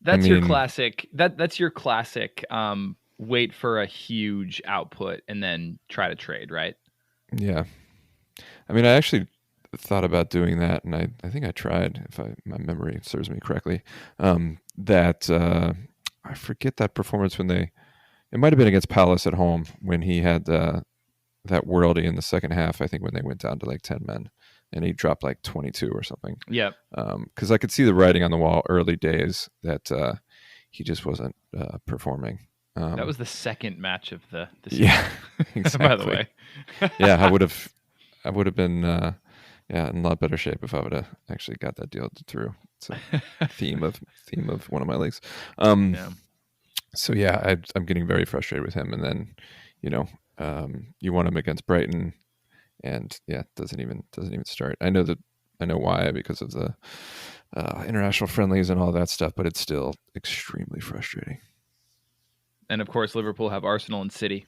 That's your classic. That's your classic. Wait for a huge output and then try to trade, right? Yeah. I mean, I actually thought about doing that, and I think I tried, if my memory serves me correctly. I forget that performance when it might have been against Palace at home when he had that worldie in the second half. I think when they went down to like 10 men. And he dropped like 22 or something. Yeah. Because I could see the writing on the wall early days that he just wasn't performing. That was the second match of the season. Yeah, exactly. By the way. Yeah, I would have been in a lot better shape if I would have actually got that deal through. It's a theme of one of my leagues. So yeah, I'm getting very frustrated with him, and then you want him against Brighton. And yeah, doesn't even start. I know why, because of the international friendlies and all that stuff, but it's still extremely frustrating. And of course, Liverpool have Arsenal and City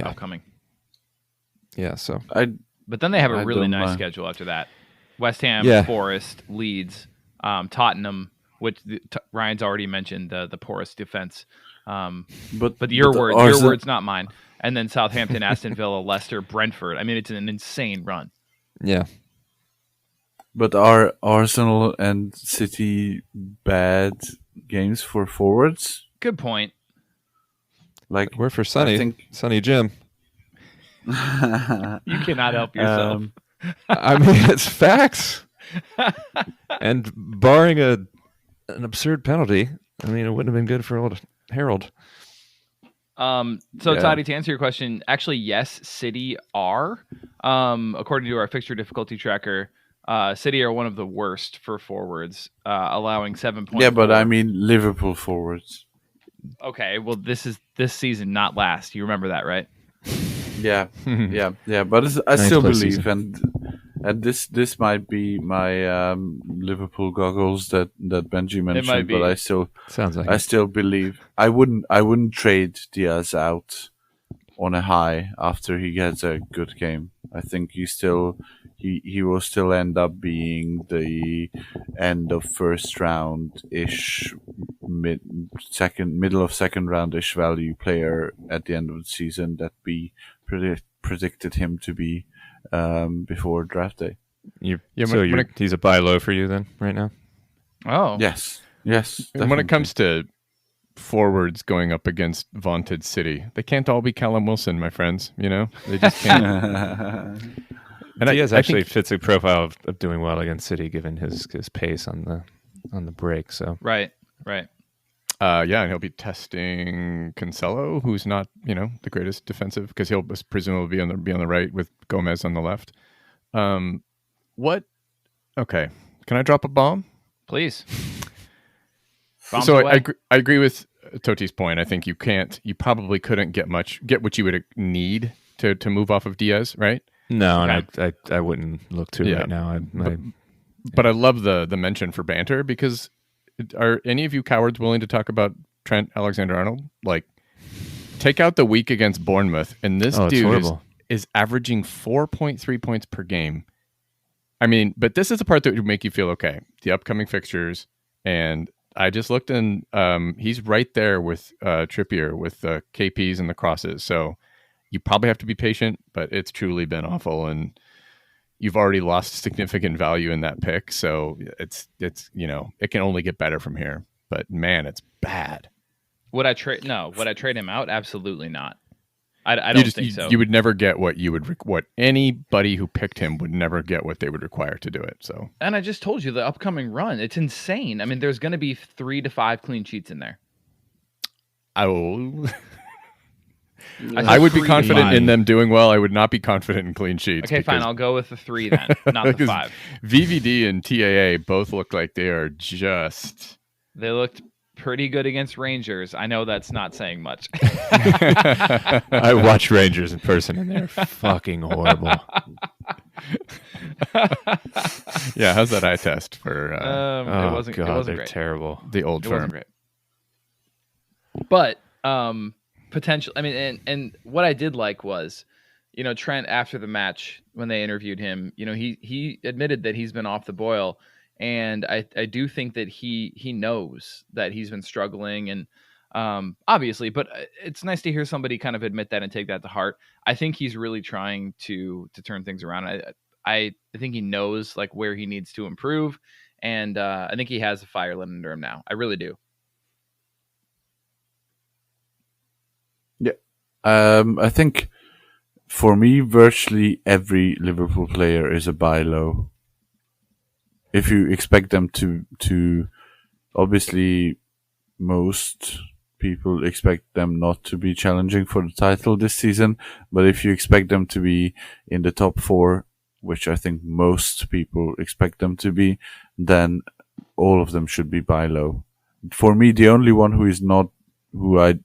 upcoming. Yeah, so but then they have a really nice schedule after that: West Ham, Forest, Leeds, Tottenham, which Ryan's already mentioned the porous defense. But your words, not mine. And then Southampton, Aston Villa, Leicester, Brentford. I mean, it's an insane run. Yeah. But are Arsenal and City bad games for forwards? Good point. Like, we're for Sonny Jim. You cannot help yourself. I mean, it's facts. And barring an absurd penalty, I mean, it wouldn't have been good for old Harold. Totti, to answer your question, actually, yes, City are. According to our fixture difficulty tracker, City are one of the worst for forwards, allowing 7 points. Yeah, but I mean Liverpool forwards. Okay, well, this season, not last. You remember that, right? Yeah, yeah. But I still believe, and this might be my Liverpool goggles that Benji mentioned, but I still believe I wouldn't trade Diaz out on a high after he gets a good game. I think he will still end up being the end of first round ish, middle of second round ish value player at the end of the season that we predicted him to be before draft day. He's a buy low for you then right now? Oh. Yes. And when it comes to forwards going up against vaunted City, they can't all be Callum Wilson, my friends. They just can't. And Diaz actually fits a profile of doing well against City given his pace on the break. So right. And he'll be testing Cancelo, who's not, the greatest defensive, because he'll presumably be on the right with Gomez on the left. Okay, can I drop a bomb? Please. So I agree with Totti's point. I think you probably couldn't get what you would need to move off of Diaz, right? No, okay. And I wouldn't look to right now. But I love the mention for banter, because are any of you cowards willing to talk about Trent Alexander-Arnold? Like, take out the week against Bournemouth, and this dude is averaging 4.3 points per game. I mean, but this is the part that would make you feel okay. The upcoming fixtures, and I just looked, and he's right there with Trippier with the KPs and the crosses. So you probably have to be patient, but it's truly been awful, and you've already lost significant value in that pick. So it's it can only get better from here. but man, it's bad. Would I trade? No. Would I trade him out? Absolutely not. I don't think so. You would never get what anybody who picked him would never get what they would require to do it. So, and I just told you the upcoming run, it's insane. I mean, there's going to be 3 to 5 clean sheets in there. I would be confident in them doing well. I would not be confident in clean sheets. Okay, fine. I'll go with the 3 then, not the 5. VVD and TAA both look like they are just. They looked pretty good against Rangers. I know that's not saying much. I watched Rangers in person, and they're fucking horrible. Yeah, how's that eye test for? It wasn't they're great. Terrible. The old firm. Wasn't great. But potential. I mean, and what I did like was, Trent after the match when they interviewed him, he admitted that he's been off the boil. And I do think that he knows that he's been struggling, and obviously, but it's nice to hear somebody kind of admit that and take that to heart. I think he's really trying to turn things around. I think he knows like where he needs to improve, and I think he has the fire lit under him now. I really do. Yeah, I think for me, virtually every Liverpool player is a buy low. If you expect them to obviously most people expect them not to be challenging for the title this season, but if you expect them to be in the top 4, which I think most people expect them to be, then all of them should be buy low. For me, the only one who is not, who I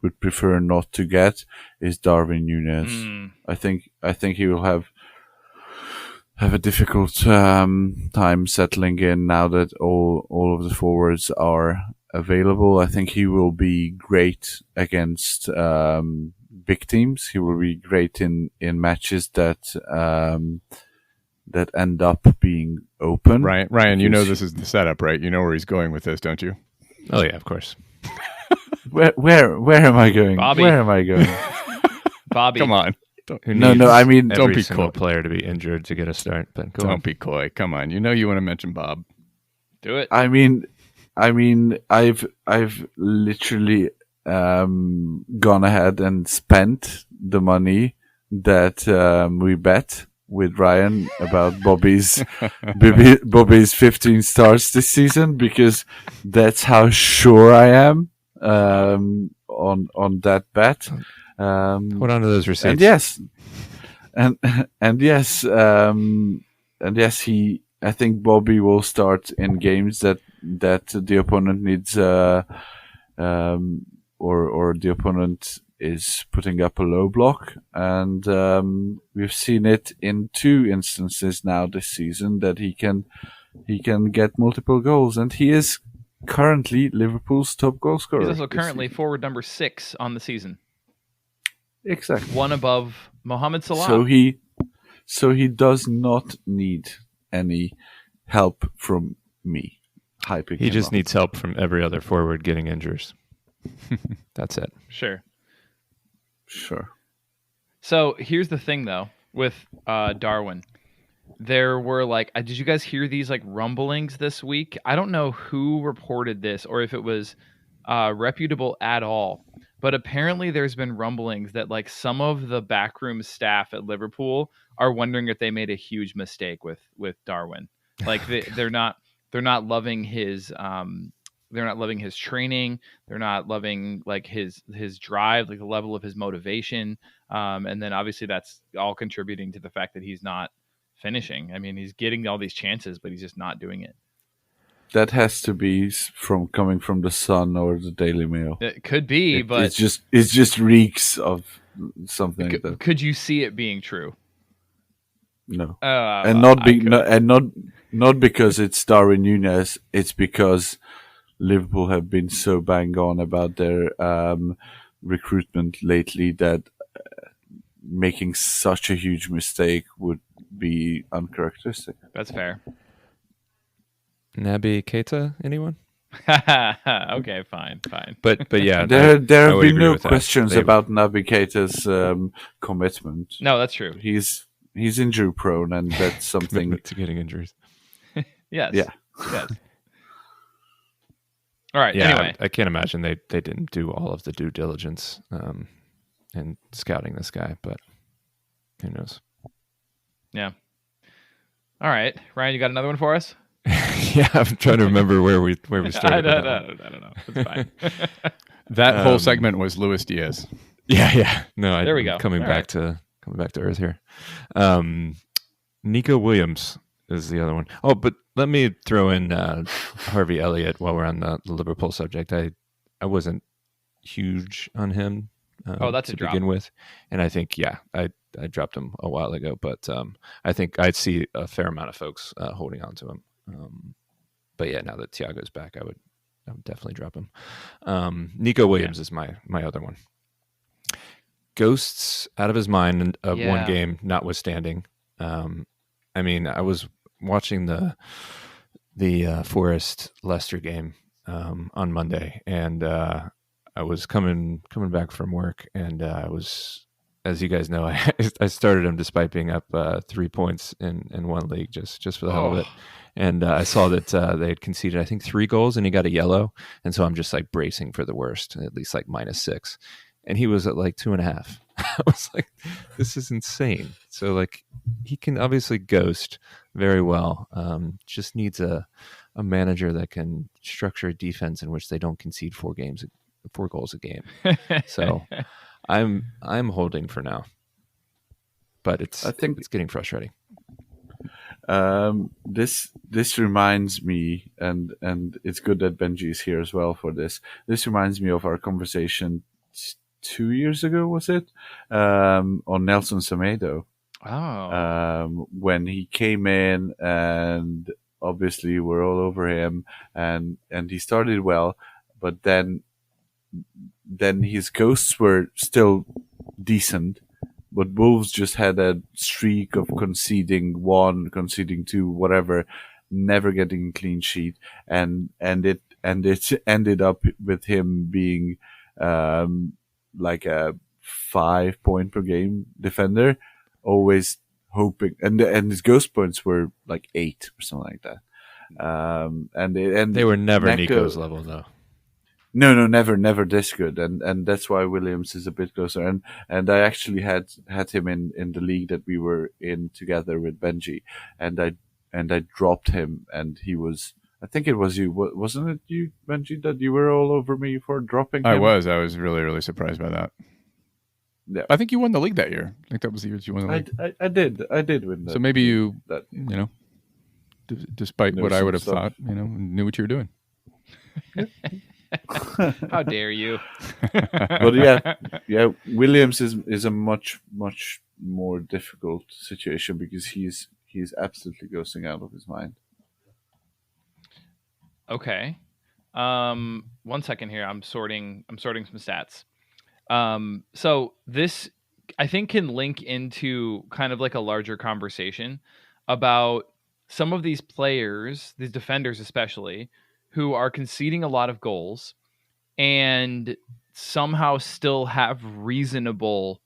would prefer not to get is Darwin Núñez. I think he will have a difficult time settling in now that all of the forwards are available. I think he will be great against big teams. He will be great in matches that end up being open. Ryan, you know this is the setup, right? You know where he's going with this, don't you? Oh yeah, of course. Where am I going? Bobby. Where am I going? Bobby, Come on. No. I mean, don't be single coy. player to be injured to get a start. But Don't be coy. Come on. You know you want to mention Bob. do it. I mean, I've literally gone ahead and spent the money that we bet with Ryan about Bobby's 15 starts this season, because that's how sure I am on that bet. hold on to those receipts. And yes, I think Bobby will start in games that the opponent needs, or the opponent is putting up a low block, and we've seen it in 2 instances now this season that he can get multiple goals, and he is currently Liverpool's top goal scorer. He's also currently forward number 6 on the season. Exactly. 1 above Mohamed Salah. So he does not need any help from me. He just needs help from every other forward getting injuries. That's it. Sure. So here's the thing, though, with Darwin. There were did you guys hear these rumblings this week? I don't know who reported this or if it was reputable at all, but apparently there's been rumblings that some of the backroom staff at Liverpool are wondering if they made a huge mistake with Darwin. They're not loving his they're not loving his training. They're not loving his drive, the level of his motivation. And then obviously that's all contributing to the fact that he's not finishing. I mean, he's getting all these chances, but he's just not doing it. that has to be coming from the Sun or the Daily Mail. It could be, but it just reeks of something. Could you see it being true? No, and not because it's Darwin Núñez. It's because Liverpool have been so bang on about their recruitment lately that making such a huge mistake would be uncharacteristic. That's fair. Naby Keita, anyone? Okay, fine. But yeah, there have been no questions about Naby Keita's commitment. No, that's true. He's injury prone, and that's something to getting injuries. Yes. Yeah. Yes. All right. Yeah, Anyway, I can't imagine they didn't do all of the due diligence in scouting this guy, but who knows? Yeah. All right, Ryan, you got another one for us? Yeah, I'm trying to remember where we started. I don't know. It's fine. That whole segment was Luis Diaz. Yeah. No, there we go. Coming back to earth here. Nico Williams is the other one. Oh, but let me throw in Harvey Elliott while we're on the Liverpool subject. I wasn't huge on him. That's to a drop. begin with, and I think I dropped him a while ago, but I think I'd see a fair amount of folks holding on to him. But yeah, now that Thiago's back, I would definitely drop him. Nico Williams is my other one. Ghosts out of his mind of one game notwithstanding. I mean, I was watching the Forest Leicester game on Monday, and I was coming back from work, and I was, as you guys know, I started him despite being up 3 points in one league just for the hell of it. And I saw that they had conceded, I think, 3 goals, and he got a yellow. And so I'm just like bracing for the worst, at least like -6. And he was at like 2.5. I was like, this is insane. So like, he can obviously ghost very well. Just needs a manager that can structure a defense in which they don't concede 4 goals a game. So I'm holding for now, but I think it's getting frustrating. This reminds me, and it's good that Benji is here as well for this. This reminds me of our conversation 2 years ago, was it? On Nelson Semedo. When he came in, and obviously we're all over him, and he started well, but then his ghosts were still decent, but Wolves just had a streak of conceding 1, conceding 2, whatever, never getting a clean sheet, and it ended up with him being like a 5 point per game defender, always hoping, and his ghost points were like 8 or something like that. And they were never Nico's level though. No, never this good, and that's why Williams is a bit closer. And I actually had him in the league that we were in together with Benji, and I dropped him, and he was. I think it was you, wasn't it you, Benji, that you were all over me for dropping him? I was really, really surprised by that. Yeah, I think you won the league that year. I think that was the year you won the league. I did win that. So maybe despite what I would have thought, knew what you were doing. How dare you? But yeah, Williams is a much more difficult situation because he's absolutely ghosting out of his mind. Okay, 1 second here. I'm sorting some stats. So this, I think, can link into kind of like a larger conversation about some of these players, these defenders especially, who are conceding a lot of goals and somehow still have reasonable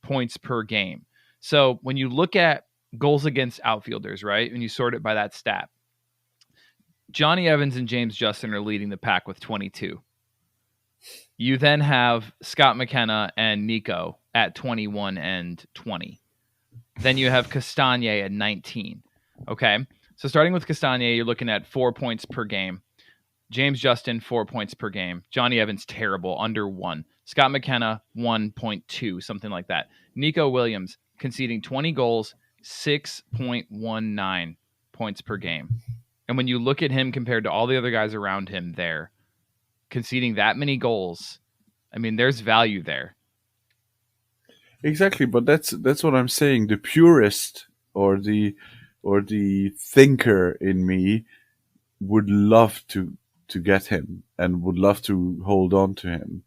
points per game. So when you look at goals against outfielders, right, and you sort it by that stat, Johnny Evans and James Justin are leading the pack with 22. You then have Scott McKenna and Nico at 21 and 20. Then you have Castagne at 19. Okay, so starting with Castagne, you're looking at 4 points per game. James Justin, 4 points per game. Johnny Evans, terrible, under 1. Scott McKenna, 1.2, something like that. Nico Williams, conceding 20 goals, 6.19 points per game. And when you look at him compared to all the other guys around him there, conceding that many goals, I mean, there's value there. Exactly, but that's what I'm saying. The purist or the thinker in me would love to get him and would love to hold on to him.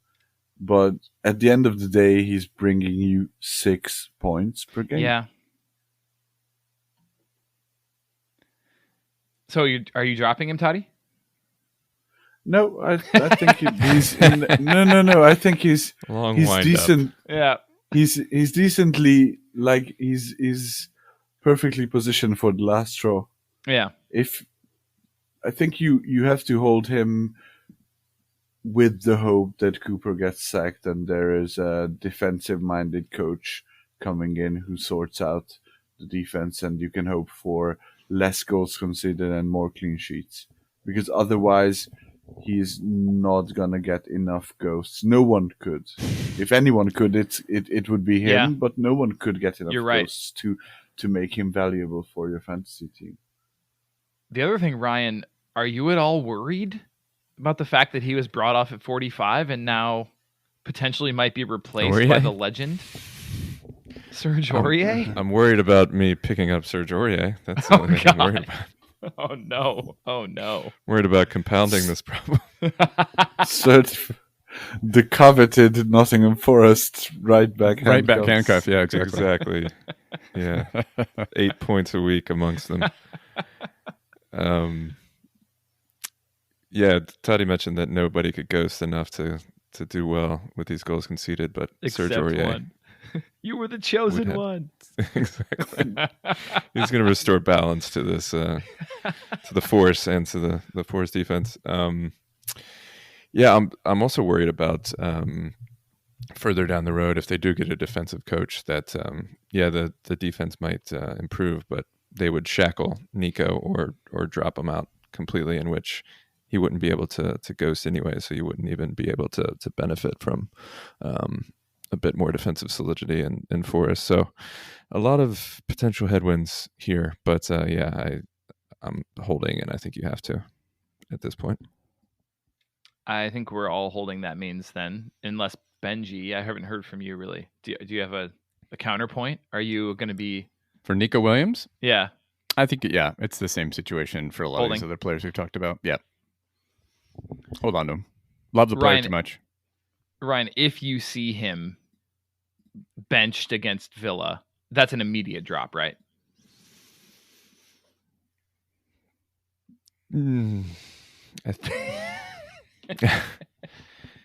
But at the end of the day, he's bringing you 6 points per game. Yeah. So are you dropping him, Totti? No, I think he's in, no. I think he's decent. Up. Yeah, he's decently, like, he's perfectly positioned for the last straw. Yeah. I think you have to hold him with the hope that Cooper gets sacked and there is a defensive-minded coach coming in who sorts out the defense, and you can hope for less goals conceded and more clean sheets. Because otherwise, he's not gonna get enough ghosts. No one could. If anyone could, it would be him. Yeah. But no one could get enough You're right. ghosts to make him valuable for your fantasy team. The other thing, Ryan, are you at all worried about the fact that he was brought off at 45 and now potentially might be replaced by the legend, Serge Aurier? I'm worried about me picking up Serge Aurier. That's the only thing I'm worried about. Oh no! Oh no! Worried about compounding this problem. The coveted Nottingham Forest right back handcuff. Yeah, Exactly. Yeah. 8 points a week amongst them. Yeah, Totti mentioned that nobody could ghost enough to do well with these goals conceded, but Except Serge Aurier. one. You were the chosen one. Exactly. He's going to restore balance to this, to the force and to the force defense. Yeah, I'm also worried about further down the road if they do get a defensive coach that the defense might improve, but they would shackle Nico or drop him out completely, in which he wouldn't be able to ghost anyway, so you wouldn't even be able to benefit from a bit more defensive solidity in Forest. So a lot of potential headwinds here, but I'm holding, and I think you have to at this point. I think we're all holding that means then, unless Benji, I haven't heard from you really. Do you have a counterpoint? Are you going to be for Nico Williams? Yeah. I think, it's the same situation for a lot of these other players we've talked about. Yeah. Hold on to him. Love the player too much. Ryan, if you see him benched against Villa, that's an immediate drop, right?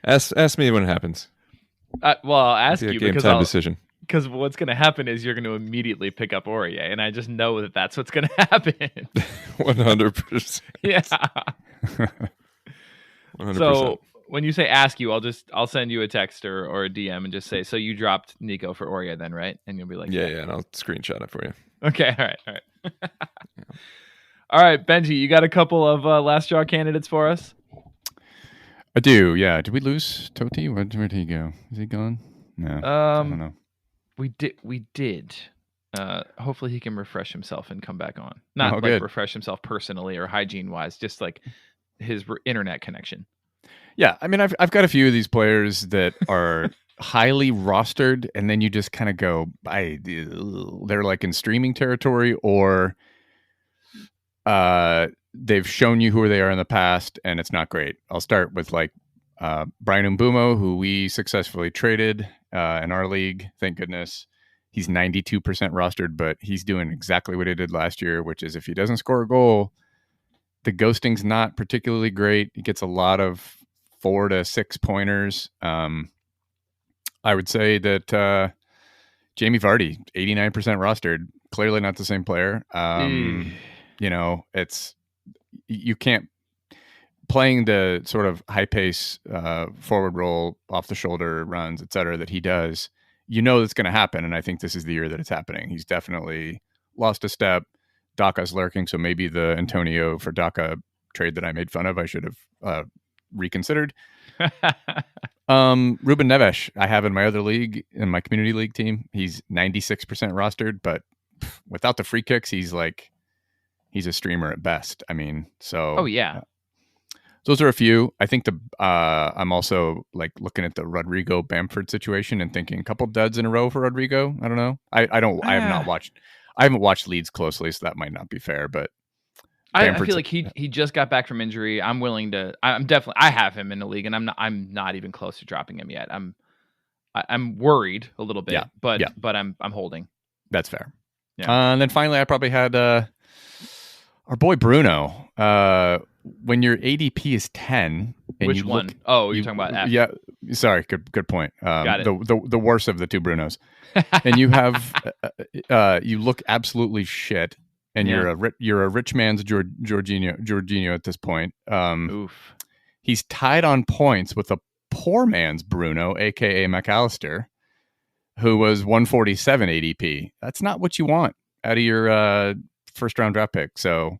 Ask me when it happens. Well, I'll ask you game because time decision. Because what's going to happen is you're going to immediately pick up Aurier, and I just know that that's what's going to happen. 100%. Yeah. 100%. So when you say ask you, I'll send you a text or a DM and just say, so you dropped Nico for Aurier then, right? And you'll be like, yeah, and I'll screenshot it for you. Okay, all right. All right, Benji, you got a couple of last draw candidates for us? I do, yeah. Did we lose Totti? Where did he go? Is he gone? No, I don't know. We did. Hopefully he can refresh himself and come back on. Not like refresh himself personally or hygiene wise, just like his internet connection. Yeah, I mean, I've got a few of these players that are highly rostered, and then you just kind of go, they're like in streaming territory, or they've shown you who they are in the past, and it's not great. I'll start with like Brian Mbeumo, who we successfully traded in our league. Thank goodness. He's 92% rostered, but he's doing exactly what he did last year, which is if he doesn't score a goal, the ghosting's not particularly great. He gets a lot of 4 to 6 pointers. I would say that Jamie Vardy, 89% rostered, clearly not the same player. You can't playing the sort of high pace forward roll, off the shoulder runs, et cetera, that he does. That's going to happen, and I think this is the year that it's happening. He's definitely lost a step. Daka's lurking, so maybe the Antonio for Daka trade that I made fun of, I should have reconsidered. Ruben Neves, I have in my other league, in my community league team. He's 96% rostered, but without the free kicks, he's a streamer at best. I mean, so oh yeah. Those are a few. I think I'm also like looking at the Rodrigo Bamford situation and thinking a couple duds in a row for Rodrigo. I don't know. I haven't watched Leeds closely, so that might not be fair, but I feel like he just got back from injury. I have him in the league, and I'm not even close to dropping him yet. I'm worried a little bit, but I'm holding. That's fair. Yeah. And then finally, I probably had our boy Bruno. When your ADP is 10, and which one? You're talking about F. Yeah, sorry. Good point. Got it. The worst of the two Brunos, and you have you look absolutely shit, and you're a rich man's Jorginho at this point. Oof. He's tied on points with a poor man's Bruno, aka McAllister, who was 147 ADP. That's not what you want out of your first round draft pick. So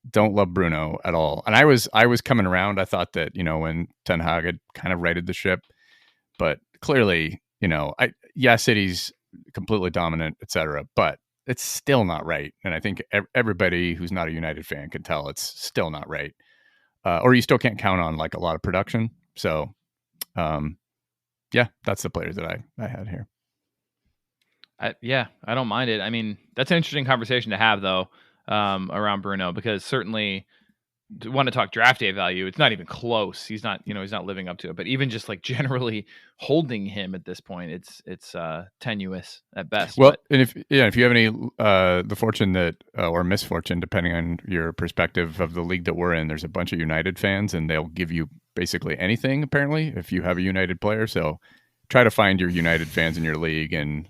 don't love Bruno at all. And I was coming around. I thought that, when Ten Hag had kind of righted the ship, but clearly, City's completely dominant, etc. But it's still not right. And I think everybody who's not a United fan can tell it's still not right. Or you still can't count on like a lot of production. So, that's the players that I had here. I don't mind it. I mean, that's an interesting conversation to have, though, around Bruno, because certainly want to talk draft day value. It's not even close. He's not living up to it. But even just like generally holding him at this point, it's tenuous at best. Well, and if you have any the fortune that or misfortune, depending on your perspective of the league that we're in, there's a bunch of United fans, and they'll give you basically anything apparently if you have a United player. So try to find your United fans in your league and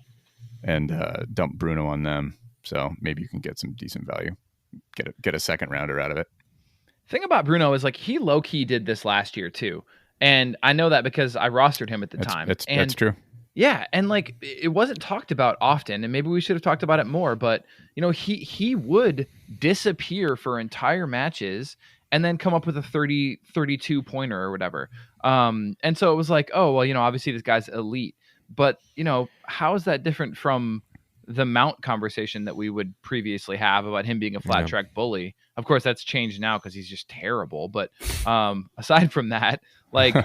dump Bruno on them. So maybe you can get some decent value, get a second rounder out of it. Thing about Bruno is like he low key did this last year too, and I know that because I rostered him at the time. That's true. Yeah, and like it wasn't talked about often, and maybe we should have talked about it more. But he would disappear for entire matches and then come up with a 32 pointer or whatever. And so it was like, oh well, obviously this guy's elite, but how is that different from the Mount conversation that we would previously have about him being a flat track bully? Of course, that's changed now because he's just terrible. But aside from that, Bruno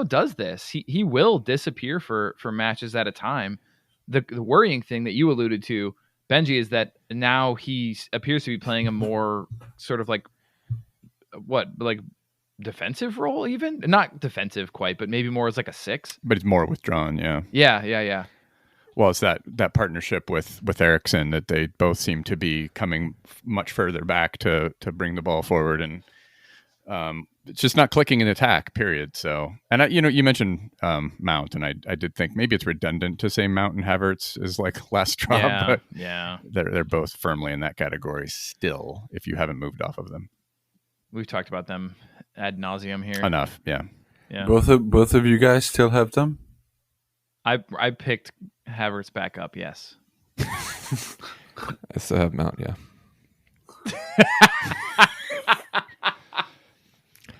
does this. He will disappear for matches at a time. The worrying thing that you alluded to, Benji, is that now he appears to be playing a more sort of like defensive role, even not defensive quite, but maybe more as like a 6. But it's more withdrawn. Yeah. Yeah. Well, it's that partnership with Eriksen that they both seem to be coming much further back to bring the ball forward, and it's just not clicking in attack. Period. So, and you mentioned Mount, and I did think maybe it's redundant to say Mount and Havertz is like last drop, but they're both firmly in that category still. If you haven't moved off of them, we've talked about them ad nauseum here. Enough, yeah. Both of you guys still have them. I picked Havertz back up, yes. I still have Mount, yeah.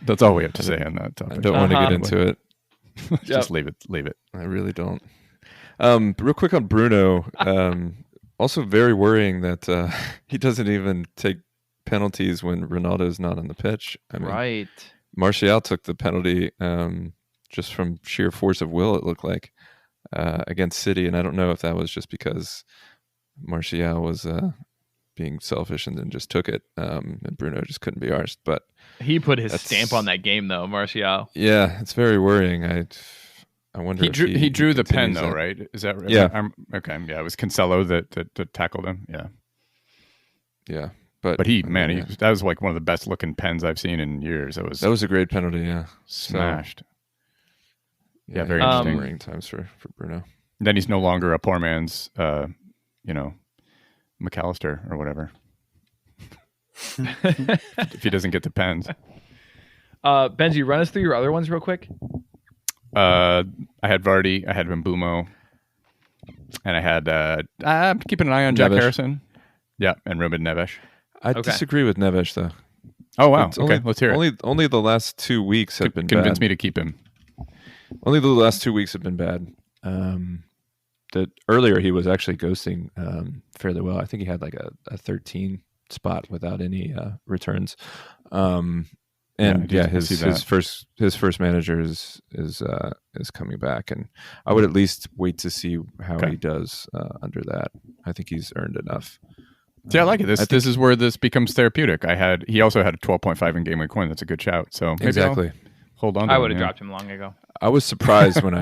That's all we have to say on that topic. I don't want to get into it. Just leave it. I really don't. Real quick on Bruno, also very worrying that he doesn't even take penalties when Ronaldo's not on the pitch. I mean, right. Martial took the penalty just from sheer force of will, it looked like. Against City, and I don't know if that was just because Martial was being selfish and then just took it, and Bruno just couldn't be arsed. But he put his stamp on that game, though, Martial. Yeah, it's very worrying. I wonder. He drew the pen, though, right? Is that right? Yeah. Okay. Yeah, it was Cancelo that tackled him. Yeah. Yeah, but that was like one of the best looking pens I've seen in years. That was a great penalty. Yeah, smashed. So, yeah, very interesting. Worrying times for Bruno. Then he's no longer a poor man's, McAllister or whatever. If he doesn't get the pens. Benji, run us through your other ones real quick. I had Vardy, I had Mbeumo, and I had I'm keeping an eye on Jack Harrison. Yeah, and Ruben Neves. I disagree with Neves though. Oh wow! Okay, let's hear it. Only the last 2 weeks have been convinced bad. Me to keep him. Only the last 2 weeks have been bad. That earlier he was actually ghosting fairly well. I think he had like a 13 spot without any returns. His first manager is coming back, and I would at least wait to see how he does under that. I think he's earned enough. Yeah, I like it. This is where this becomes therapeutic. He also had a 12.5 in Gameweek 1. That's a good shout. So maybe exactly. I'll hold on to I would have dropped him long ago. I was surprised when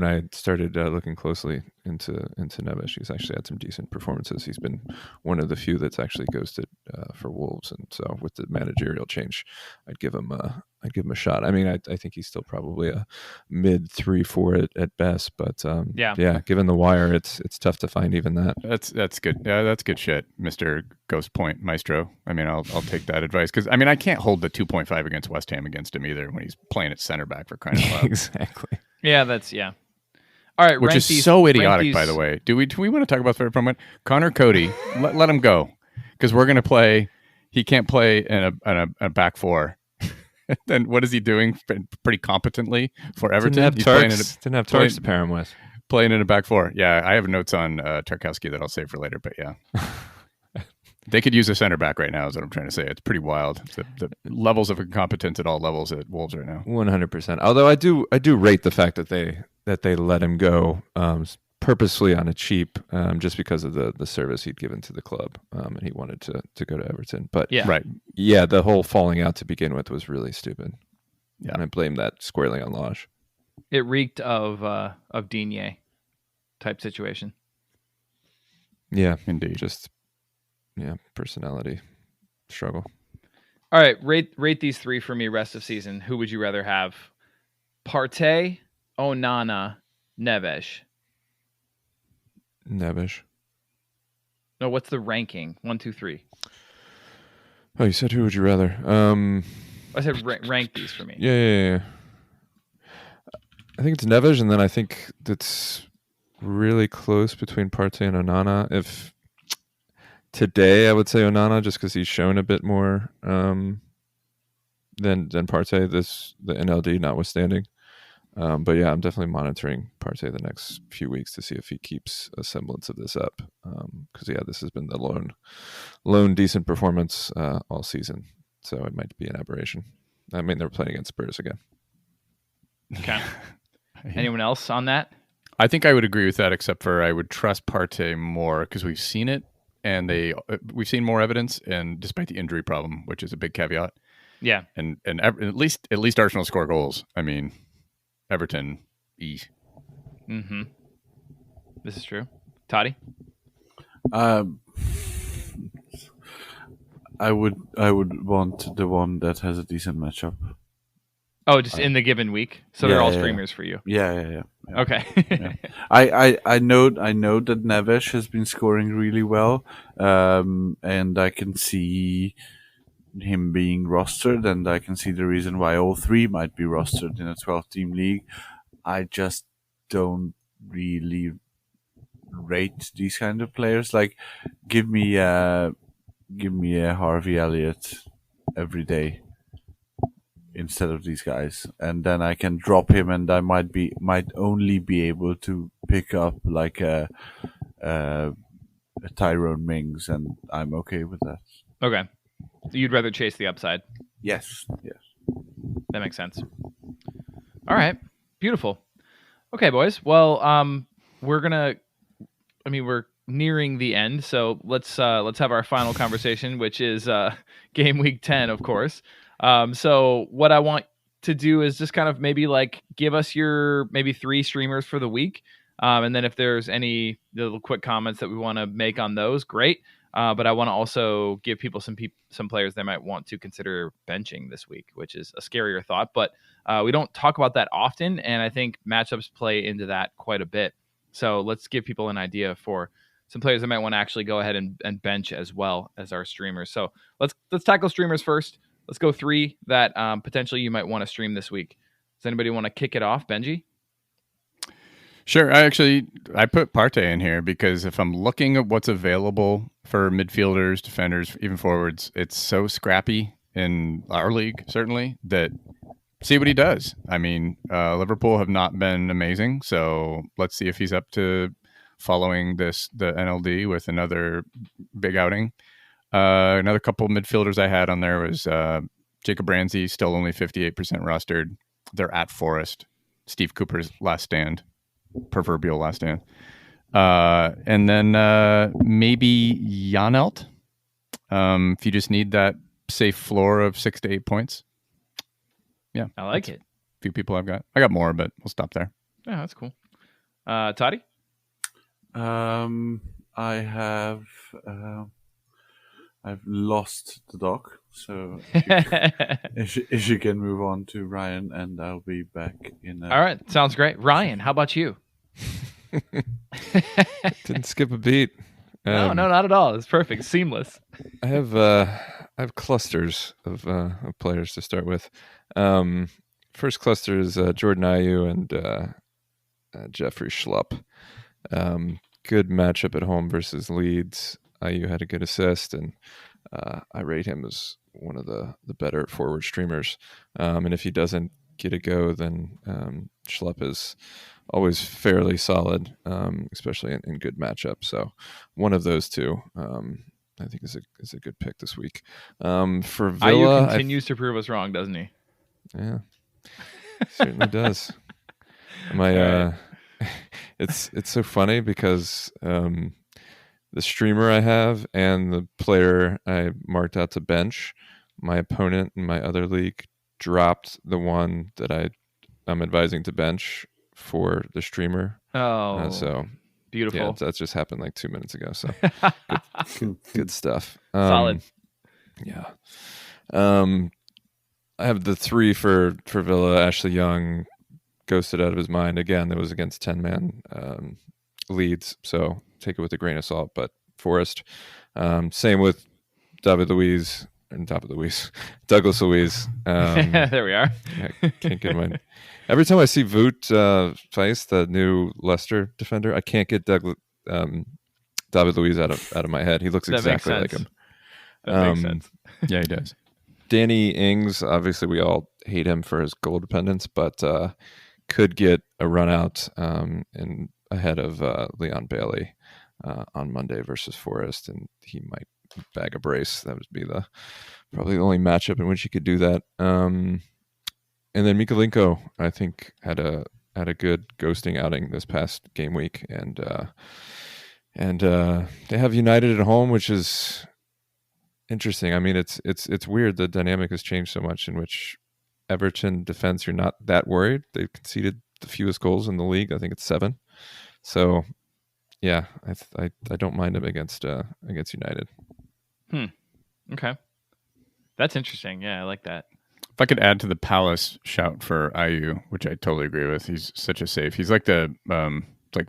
I started looking closely into Neves. He's actually had some decent performances. He's been one of the few that's actually ghosted for Wolves, and so with the managerial change, I'd give him a shot. I mean, I think he's still probably a mid 3-4 at best, but given the wire, it's tough to find even that. That's good. Yeah, that's good shit, Mr. Ghost Point Maestro. I mean, I'll take that advice, because I mean, I can't hold the 2.5 against West Ham against him either when he's playing at center back, for crying out loud. Exactly. Yeah, all right, which is so idiotic, by the way. Do we want to talk about that for a moment? Connor Cody, let him go, because we're going to play. He can't play in a back four. Then what is he doing pretty competently for Everton? Didn't have Turks to pair him with. Playing in a back four. Yeah, I have notes on Tarkowski that I'll save for later, but yeah. They could use a center back right now, is what I'm trying to say. It's pretty wild. The levels of incompetence at all levels at Wolves right now. 100%. Although I do rate the fact that they let him go purposely on a cheap, just because of the service he'd given to the club, and he wanted to go to Everton. But the whole falling out to begin with was really stupid. Yeah, and I blame that squarely on Lage. It reeked of Digne type situation. Yeah, indeed. Just personality struggle. All right, rate these three for me rest of season. Who would you rather have? Partey, Onana, Neves. Neves. No, what's the ranking? 1, 2, 3. Oh, you said who would you rather? I said rank these for me. Yeah. I think it's Neves, and then I think that's really close between Partey and Onana. If today I would say Onana, just because he's shown a bit more than Partey, the NLD notwithstanding. But yeah, I'm definitely monitoring Partey the next few weeks to see if he keeps a semblance of this up. Because this has been the lone decent performance all season, so it might be an aberration. I mean, they're playing against Spurs again. Okay. Anyone else on that? I think I would agree with that, except for I would trust Partey more because we've seen it, and we've seen more evidence, and despite the injury problem, which is a big caveat. Yeah, and at least Arsenal score goals. I mean, Everton, Mm-hmm. This is true. Totti? I would want the one that has a decent matchup. Oh, just in the given week, so they're all streamers for you. Yeah. Okay. Yeah. I know that Neves has been scoring really well, and I can see him being rostered, and I can see the reason why all three might be rostered in a 12-team league. I just don't really rate these kind of players. Like, give me a Harvey Elliott every day instead of these guys, and then I can drop him, and I might only be able to pick up like a Tyrone Mings, and I'm okay with that. Okay, you'd rather chase the upside. Yes. That makes sense. All right, beautiful. Okay, boys. Well, we're nearing the end, so let's have our final conversation, which is game week 10, of course. So what I want to do is just kind of maybe like give us your maybe 3 streamers for the week. And then if there's any little quick comments that we want to make on those, great. But I want to also give people some players they might want to consider benching this week, which is a scarier thought. But we don't talk about that often, and I think matchups play into that quite a bit. So let's give people an idea for some players that might want to actually go ahead and bench as well as our streamers. So let's tackle streamers first. Let's go 3 that potentially you might want to stream this week. Does anybody want to kick it off, Benji? Sure. I put Partey in here because if I'm looking at what's available for midfielders, defenders, even forwards, it's so scrappy in our league, certainly, that see what he does. I mean, Liverpool have not been amazing, so let's see if he's up to following the NLD with another big outing. Another couple midfielders I had on there was Jacob Ramsey, still only 58% rostered. They're at Forest. Steve Cooper's last stand, proverbial last stand. And then maybe Janelt, if you just need that safe floor of 6 to 8 points. Yeah, I like it. A few people I got more, but we'll stop there. Yeah, that's cool. Totti? I have I've lost the doc, so if you can move on to Ryan, and I'll be back in. All right, sounds great. Ryan, how about you? Didn't skip a beat. No, not at all. It's perfect, seamless. I have clusters of players to start with. First cluster is Jordan Ayew and Jeffrey Schlupp. Good matchup at home versus Leeds. Ayew had a good assist, and I rate him as one of the better forward streamers. And if he doesn't get a go, then Schlupp is always fairly solid, especially in good matchups. So one of those two, I think is a good pick this week. For Villa, Ayew continues to prove us wrong, doesn't he? Yeah, certainly does. It's so funny because the streamer I have and the player I marked out to bench, my opponent in my other league dropped the one that I'm advising to bench for the streamer. Oh, so beautiful. Yeah, that just happened like 2 minutes ago. So good stuff. Solid. Yeah. I have the 3 for Villa. Ashley Young ghosted out of his mind again. That was against 10-man Leeds, so take it with a grain of salt. But Forest, same with Douglas Luiz. There we are. I can't get my. Every time I see Wout Weiss, the new Leicester defender, I can't get David Luiz out of my head. He looks exactly like him. That makes sense. Yeah, he does. Danny Ings, obviously we all hate him for his goal dependence, but could get a run out in ahead of Leon Bailey on Monday versus Forest, and he might bag a brace. That would be probably the only matchup in which he could do that. And then Mikolenko, I think, had a good ghosting outing this past game week, and they have United at home, which is interesting. I mean, it's weird. The dynamic has changed so much, in which Everton defense, you're not that worried. They've conceded the fewest goals in the league. I think it's 7. So, yeah, I don't mind them against United. Okay, that's interesting. Yeah, I like that. If I could add to the Palace shout for Ayew, which I totally agree with, he's such a safe. He's like the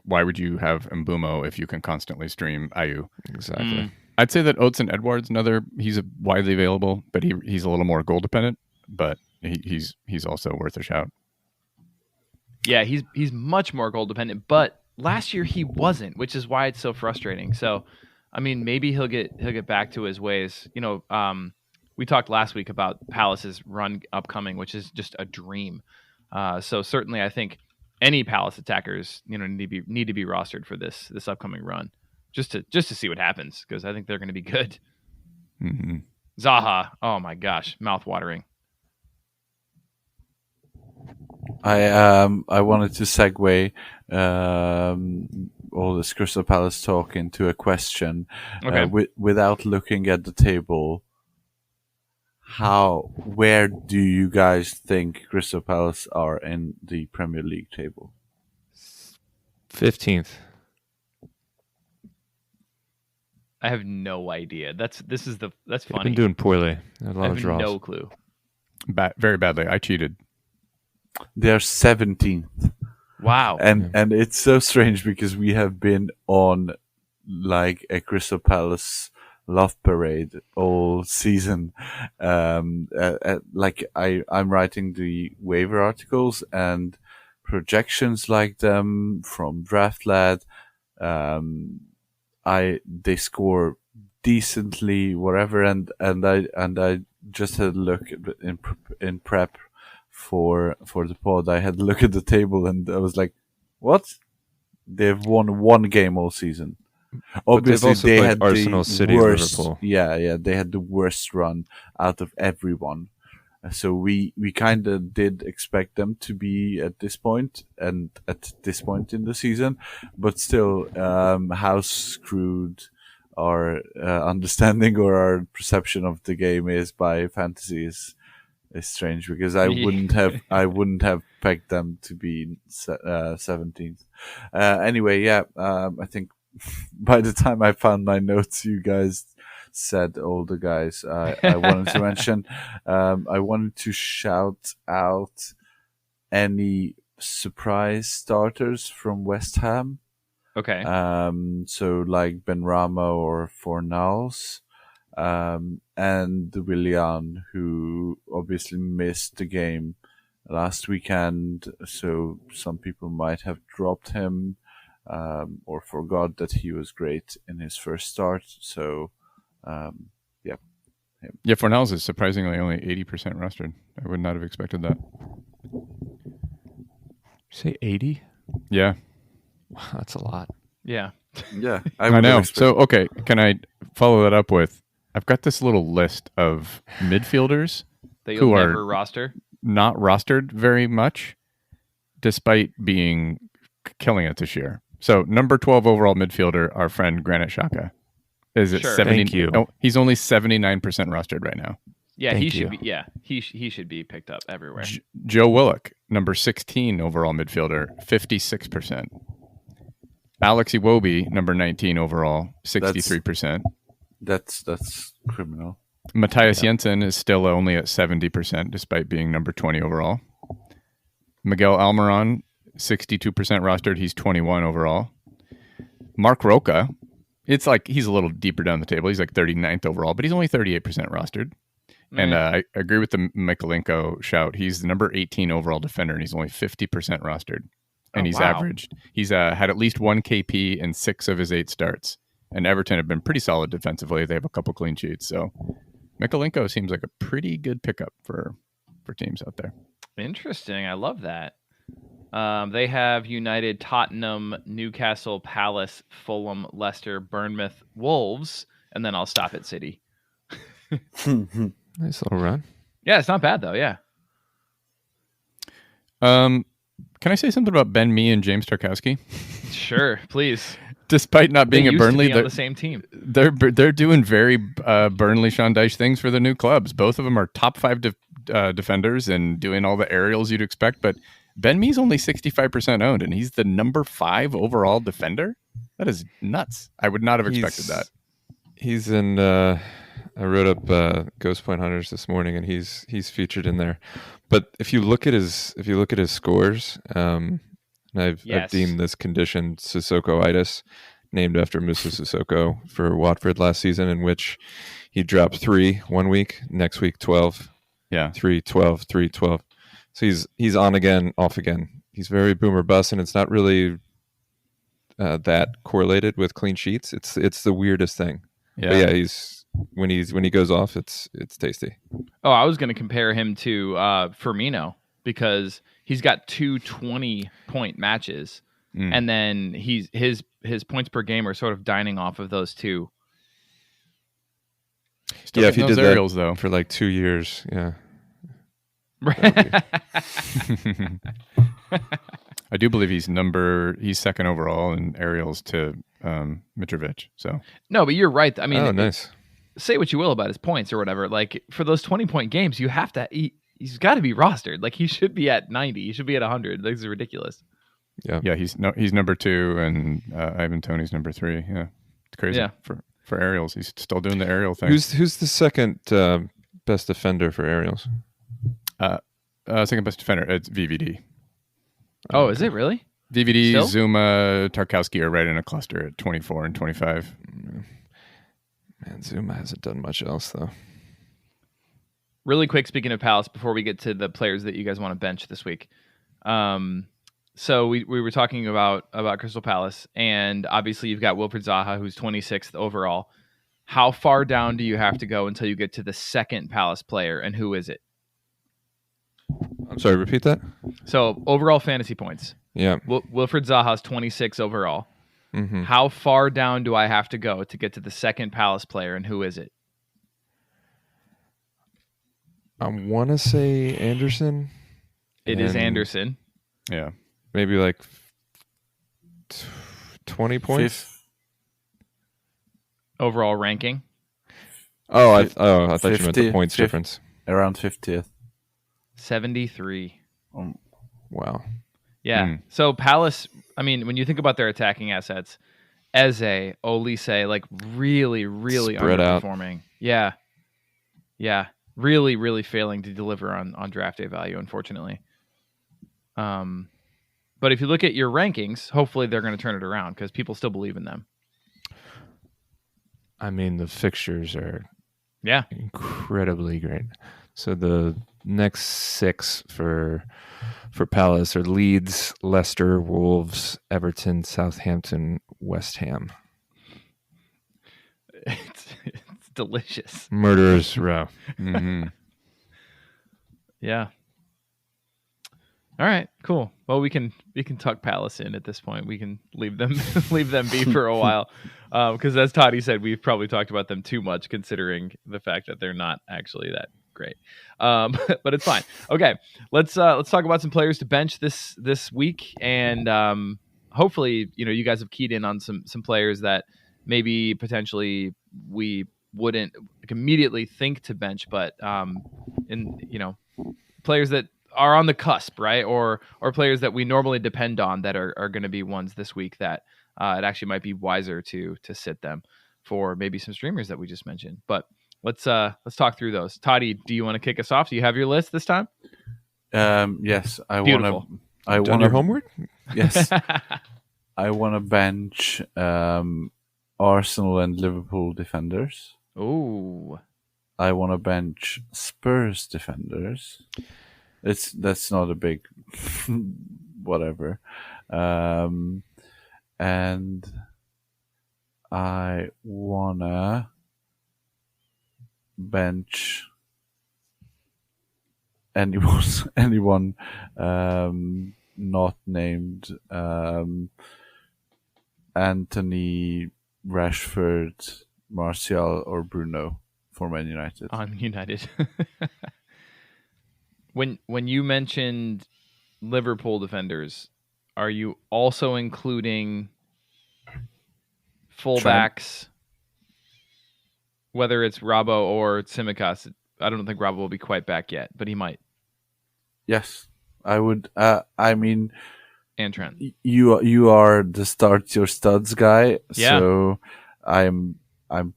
why would you have Mbumo if you can constantly stream Ayew? Exactly. I'd say that Oates and Edwards, he's widely available, but he's a little more goal dependent. But he's also worth a shout. Yeah, he's much more goal dependent, but last year he wasn't, which is why it's so frustrating. So, I mean, maybe he'll get back to his ways. You know, we talked last week about Palace's run upcoming, which is just a dream. So certainly, I think any Palace attackers, need to be rostered for this upcoming run, just to see what happens, because I think they're going to be good. Mm-hmm. Zaha, oh my gosh, mouth watering. I wanted to segue all this Crystal Palace talk into a question. Okay. Without looking at the table, where do you guys think Crystal Palace are in the Premier League table? 15th. I have no idea. That's funny. They've been doing poorly. A lot I of have draws. no clue. Very badly. I cheated. They're 17th. Wow. And it's so strange because we have been on like a Crystal Palace love parade all season. Like I'm writing the waiver articles and projections like them from Draft Lad. They score decently, whatever, and I just had a look in prep for the pod. I had a look at the table and I was like, what? They've won 1 game all season. Obviously, they had Arsenal, the City, worst. Liverpool. Yeah, they had the worst run out of everyone. So we kind of did expect them to be at this point and at this point in the season, but still, how screwed our understanding or our perception of the game is by fantasy is strange, because I wouldn't have pegged them to be 17th. Anyway, yeah, I think by the time I found my notes, you guys said all the guys I wanted to mention. I wanted to shout out any surprise starters from West Ham. Okay. So like Benrahma or Fornals, and Willian, who obviously missed the game last weekend. So some people might have dropped him, or forgot that he was great in his first start. So, yeah. Yeah, Fornals is surprisingly only 80% rostered. I would not have expected that. Say 80? Yeah. Wow, that's a lot. Yeah. Yeah, I know. So, okay, can I follow that up with, I've got this little list of midfielders That you'll who never are roster. not rostered very much, despite being killing it this year. So, number 12 overall midfielder, our friend Granit Xhaka, is at Sure. 70. Thank you. Oh, he's only 79% rostered right now. Yeah, Thank he should you. be. Yeah, he should be picked up everywhere. Joe Willock, number 16 overall midfielder, 56%. Alex Iwobi, number 19 overall, 63%. That's criminal. Matthias Jensen is still only at 70%, despite being number 20 overall. Miguel Almiron, 62% rostered. He's 21 overall. Mark Roca, it's like he's a little deeper down the table. He's like 39th overall, but he's only 38% rostered. And I agree with the Mikalenko shout. He's the number 18 overall defender, and he's only 50% rostered. And he's averaged. He's had at least one KP in 6 of his 8 starts. And Everton have been pretty solid defensively. They have a couple clean sheets. So Mikalenko seems like a pretty good pickup for teams out there. Interesting. I love that. They have United, Tottenham, Newcastle, Palace, Fulham, Leicester, Bournemouth, Wolves, and then I'll stop at City. Nice little run. Yeah, it's not bad though. Yeah. Can I say something about Ben Mee and James Tarkowski? Sure, please. Despite not being They at used to Burnley, be on the same team. they're doing very Burnley Sean Dyche things for the new clubs. Both of them are top 5 defenders and doing all the aerials you'd expect. But Ben Mee's only 65% owned, and he's the number 5 overall defender. That is nuts. I would not have expected that. He's in. I wrote up Ghost Point Hunters this morning, and he's featured in there. But if you look at his scores, and I've deemed this condition Sissoko-itis, named after Musa Sissoko for Watford last season, in which he dropped 3 one week, next week 12, 3, 12, 3, 12. So he's on again, off again. He's very boomer bust, and it's not really that correlated with clean sheets. It's the weirdest thing. Yeah, but yeah, he's when he goes off, it's tasty. Oh, I was going to compare him to Firmino because he's got 2 20-point matches, and then his points per game are sort of dining off of those 2. Still if he did aerials that though for like 2 years, yeah. I do believe he's second overall in aerials to Mitrovic. So no, but you're right. I mean, nice. Say what you will about his points or whatever. Like for those 20-point games, you have to. He's got to be rostered. Like he should be at 90. He should be at 100. This is ridiculous. Yeah. He's number 2, and Ivan Toney's number 3. Yeah, it's crazy. Yeah. For aerials, he's still doing the aerial thing. Who's the second best defender for aerials? Second best defender, it's VVD. Oh, is it really? VVD, Still? Zuma, Tarkowski are right in a cluster at 24 and 25. Man, Zuma hasn't done much else though. Really quick, speaking of Palace, before we get to the players that you guys want to bench this week. So we were talking about Crystal Palace, and obviously you've got Wilfried Zaha, who's 26th overall. How far down do you have to go until you get to the second Palace player, and who is it? I'm sorry, repeat that? So overall fantasy points. Yeah. Wilfried Zaha's 26 overall. Mm-hmm. How far down do I have to go to get to the second Palace player, and who is it? I want to say Anderson. It is Anderson. Yeah. Maybe like 20 points. 5th. Overall ranking. I thought you meant the 50, points 50. difference. Around 50th. 73. Wow. Yeah. So Palace, I mean, when you think about their attacking assets, Eze, Olise, like really, really Spread out. underperforming. Yeah. Really, really failing to deliver on draft day value, unfortunately. But if you look at your rankings, hopefully they're going to turn it around because people still believe in them. I mean, the fixtures are incredibly great. So the next 6 for Palace are Leeds, Leicester, Wolves, Everton, Southampton, West Ham. It's delicious. Murderers row. Mm-hmm. Yeah. All right, cool. Well, we can tuck Palace in at this point. We can leave them be for a while, because as Totti said, we've probably talked about them too much, considering the fact that they're not actually that great. But it's fine. Okay, let's talk about some players to bench this week, and hopefully, you guys have keyed in on some players that maybe potentially we wouldn't immediately think to bench, but players that are on the cusp, right? Or players that we normally depend on that are going to be ones this week that it actually might be wiser to sit them for maybe some streamers that we just mentioned. But let's talk through those. Totti, do you want to kick us off? Do you have your list this time? Yes, I Beautiful. want to. Done your homework? Yes, I want to bench Arsenal and Liverpool defenders. Ooh. I want to bench Spurs defenders. That's not a big whatever. And I wanna bench anyone not named Anthony, Rashford, Martial, or Bruno for Man United. On United. When you mentioned Liverpool defenders, are you also including fullbacks, whether it's Robbo or Tsimikas? I don't think Robbo will be quite back yet, but he might. Yes, I would. I mean, and Trent. You are the start your studs guy, yeah. So I'm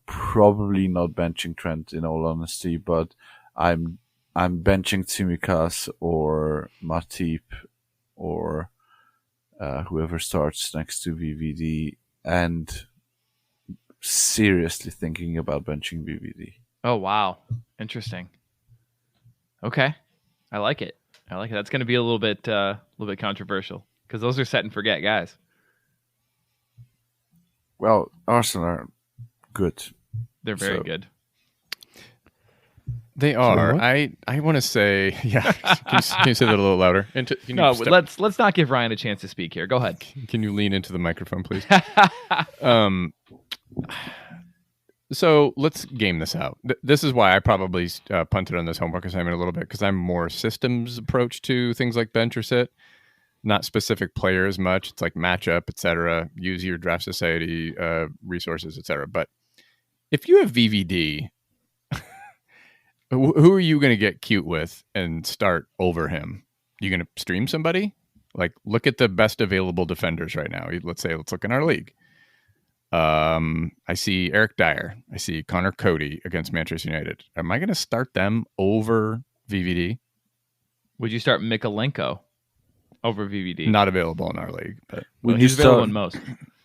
probably not benching Trent in all honesty, but I'm benching Tsimikas or Matip or whoever starts next to VVD, and seriously thinking about benching VVD. Oh wow, interesting. Okay, I like it. That's going to be a little bit controversial because those are set and forget guys. Well, Arsenal are good. They're very good. They are. I want to say, yeah. Can you say that a little louder? Let's not give Ryan a chance to speak here. Go ahead. Can you lean into the microphone, please? So let's game this out. This is why I probably punted on this homework assignment a little bit, because I'm more systems approach to things like bench or sit, not specific player as much. It's like matchup, etc. Use your draft society resources, etc. But if you have VVD, who are you going to get cute with and start over him? You going to stream somebody? Like, look at the best available defenders right now. Let's look in our league. I see Eric Dyer. I see Connor Cody against Manchester United. Am I going to start them over VVD? Would you start Mikolenko over VVD? Not available in our league, but he's available in most.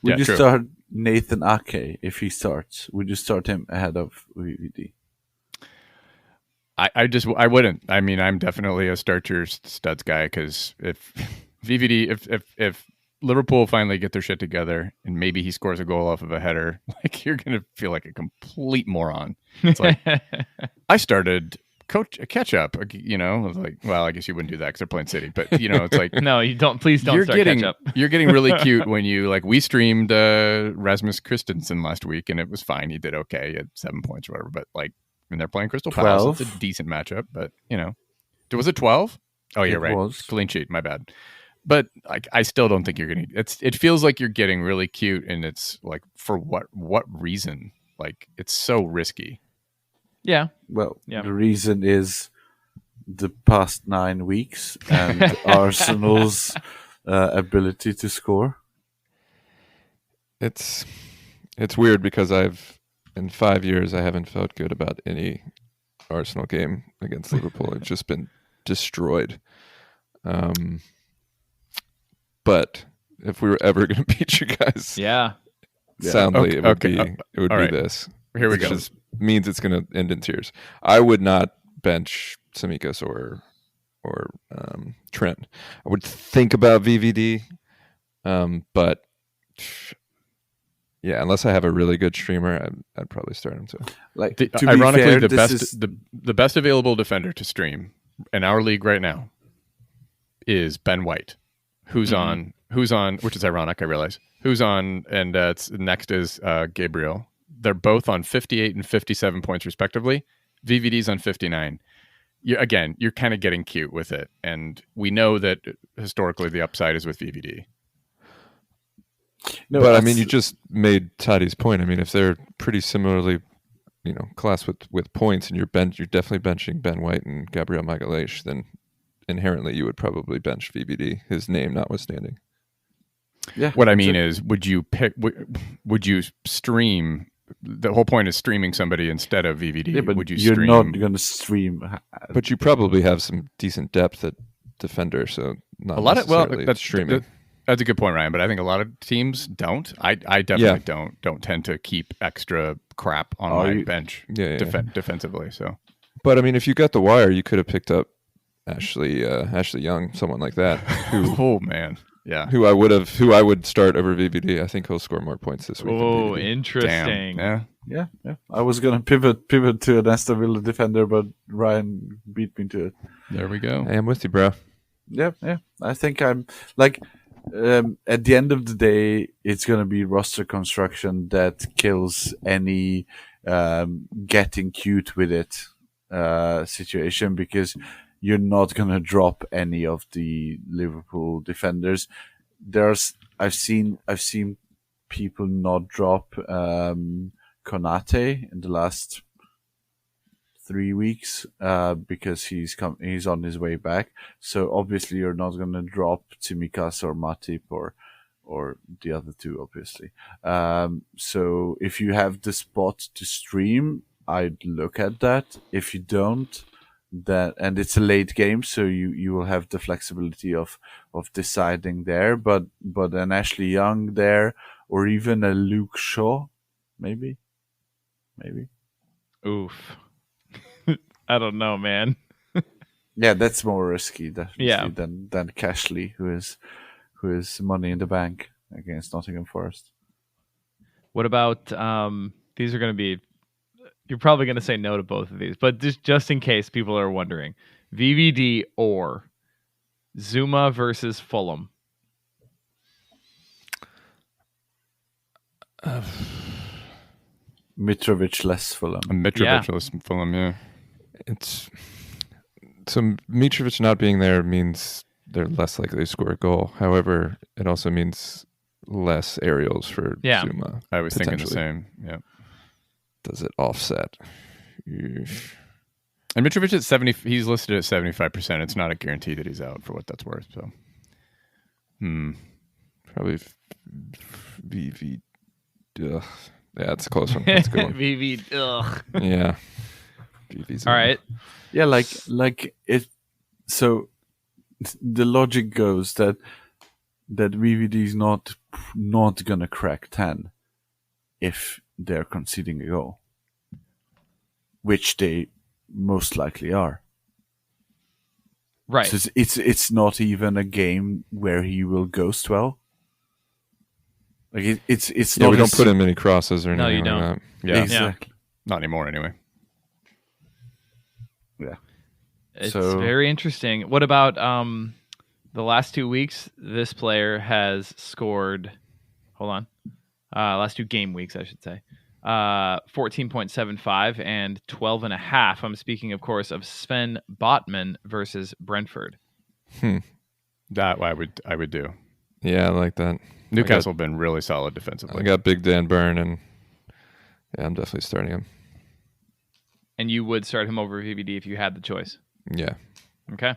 Would you start Nathan Ake if he starts? Would you start him ahead of VVD? I wouldn't. I mean, I'm definitely a start your studs guy, because if VVD, if Liverpool finally get their shit together and maybe he scores a goal off of a header, like, you're gonna feel like a complete moron. It's like I started catch up, like, well, I guess you wouldn't do that because they're playing City, but it's like no, you don't. Please don't start catch up. You're getting really cute when we streamed Rasmus Christensen last week and it was fine. He did okay at 7 points or whatever, but like, when they're playing Crystal Palace, it's a decent matchup, but was it 12? Oh, you're right. Was. Clean sheet. My bad. But I still don't think you're going to. It feels like you're getting really cute, and it's like, for what reason? Like, it's so risky. Yeah. Well, the reason is the past 9 weeks and Arsenal's ability to score. It's weird because in 5 years I haven't felt good about any Arsenal game against Liverpool. It's just been destroyed. But if we were ever going to beat you guys, soundly, it would be this. Here we go. Which just means it's going to end in tears. I would not bench Tsimikas or Trent. I would think about VVD, but yeah, unless I have a really good streamer, I'd probably start him too. Like, ironically, fair, the best available defender to stream in our league right now is Ben White, who's on, which is ironic, I realize, who's on, and next is Gabriel. They're both on 58 and 57 points respectively. VVD's on 59. You're kind of getting cute with it, and we know that historically the upside is with VVD. No, but I mean, you just made Toddy's point. I mean, if they're pretty similarly, class with points, and you're definitely benching Ben White and Gabriel Magalhaes, then inherently you would probably bench VVD, his name notwithstanding. Yeah. What I mean is, would you stream? The whole point is streaming somebody instead of VVD. Yeah, but would you you're stream? not going to stream. But you probably have some decent depth at defender, so not necessarily that's streaming. That's a good point, Ryan. But I think a lot of teams don't. I definitely don't tend to keep extra crap on my bench defensively. So, but I mean, if you got the wire, you could have picked up Ashley Young, someone like that. Oh man. Yeah, who I would start over VVD. I think he'll score more points this week. Oh, interesting. Damn. Yeah. I was gonna pivot to an Aston Villa defender, but Ryan beat me to it. There we go. Hey, I'm with you, bro. Yeah. I think I'm like, at the end of the day, it's gonna be roster construction that kills any getting cute with it situation, because you're not gonna drop any of the Liverpool defenders. I've seen people not drop Konate in the last 3 weeks because he's on his way back. So obviously you're not gonna drop Tsimikas or Matip or the other two, obviously. So if you have the spot to stream, I'd look at that. If you don't, and it's a late game, so you will have the flexibility of deciding there, but an Ashley Young there, or even a Luke Shaw, maybe. Oof. I don't know, man. Yeah, that's more risky, definitely, than Cashley, who is money in the bank against Nottingham Forest. What about these are going to be? You're probably going to say no to both of these, but just in case people are wondering, VVD or Zuma versus Fulham. Mitrovic less Fulham. Less Fulham, yeah. So Mitrovic not being there means they're less likely to score a goal. However, it also means less aerials for Zuma. I was thinking the same. Yeah. Does it offset? And Mitrovic at 70, he's listed at 75%. It's not a guarantee that he's out, for what that's worth. So, probably VV. Ugh. Yeah, it's a close one. That's a good one. VV. Ugh. Yeah. VV's all right. Yeah, like it. So the logic goes that VVD is not gonna crack 10 if they're conceding a goal, which they most likely are. Right. So it's not even a game where he will ghost well. Like it's not. We don't put in many crosses or anything. No, you don't. Like that. Yeah, exactly. Not anymore, anyway. Yeah. It's very interesting. What about the last 2 weeks? This player has scored. Hold on. Last 2 game weeks, I should say. 14.75 and 12.5. I'm speaking, of course, of Sven Botman versus Brentford. That I would do. Yeah, I like that. Newcastle have been really solid defensively. I got Big Dan Burn, and I'm definitely starting him. And you would start him over VVD if you had the choice? Yeah. Okay.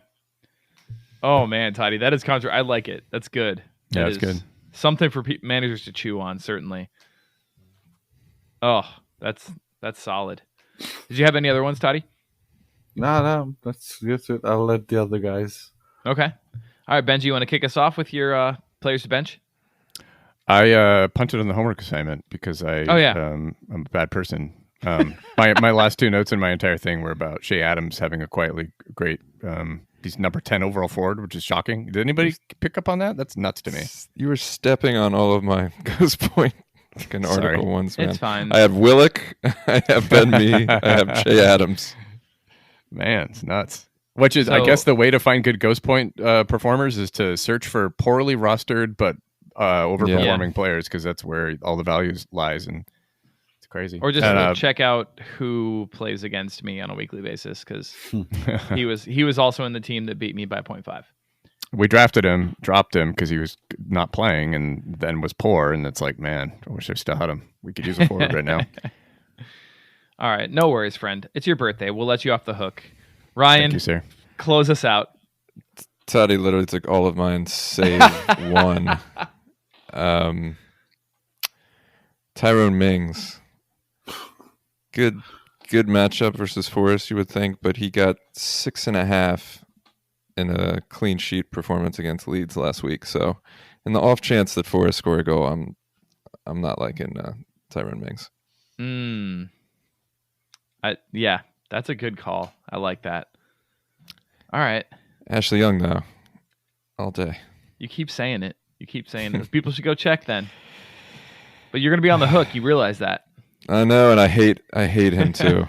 Oh, man, Toddy, that is contra. I like it. That's good. Yeah, that's good. Something for managers to chew on, certainly. Oh, that's solid. Did you have any other ones, Totti? No, that's good. I'll let the other guys. Okay. All right, Benji, you want to kick us off with your players to bench? I punted on the homework assignment because I'm a bad person. My last two notes in my entire thing were about Shea Adams having a quietly great. He's number 10 overall forward, which is shocking. Did anybody pick up on that? That's nuts to me. You were stepping on all of my ghost point article ones, man. It's fine. I have Willock. I have Ben Mee. I have Shea Adams. Man, it's nuts. Which is, I guess, the way to find good ghost point performers is to search for poorly rostered but overperforming players, because that's where all the values lies, and it's crazy. Or just check out who plays against me on a weekly basis, because he was also in the team that beat me by 0.5. We drafted him, dropped him because he was not playing, and then was poor, and it's like, man, I wish I still had him. We could use a forward right now. All right, no worries, friend. It's your birthday. We'll let you off the hook. Ryan, thank you, sir. Close us out. Totti literally took all of mine, save one. Tyrone Mings. Good matchup versus Forrest, you would think, but he got 6.5 in a clean sheet performance against Leeds last week. So, in the off chance that Forrest score a goal, I'm not liking Tyrone Mings. Yeah, that's a good call. I like that. All right. Ashley Young, though, all day. You keep saying it. People should go check then. But you're going to be on the hook. You realize that. I know, and I hate him too.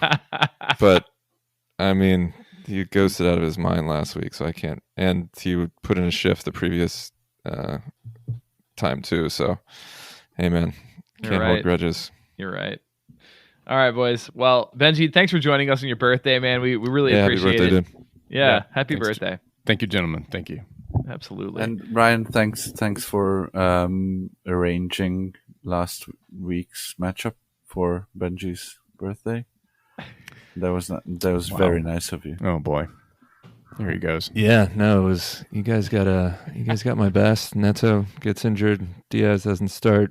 But, I mean, he ghosted out of his mind last week, so I can't. And he would put in a shift the previous time too. So, hey, man, can't hold grudges. You're right. All right, boys. Well, Benji, thanks for joining us on your birthday, man. We really appreciate it. Dude. Yeah, happy birthday. Thank you, gentlemen. Thank you. Absolutely. And Ryan, thanks for arranging last week's matchup for Benji's birthday. That was very nice of you. Oh boy, here he goes. Yeah, no, it was. You guys got my best. Neto gets injured. Diaz doesn't start.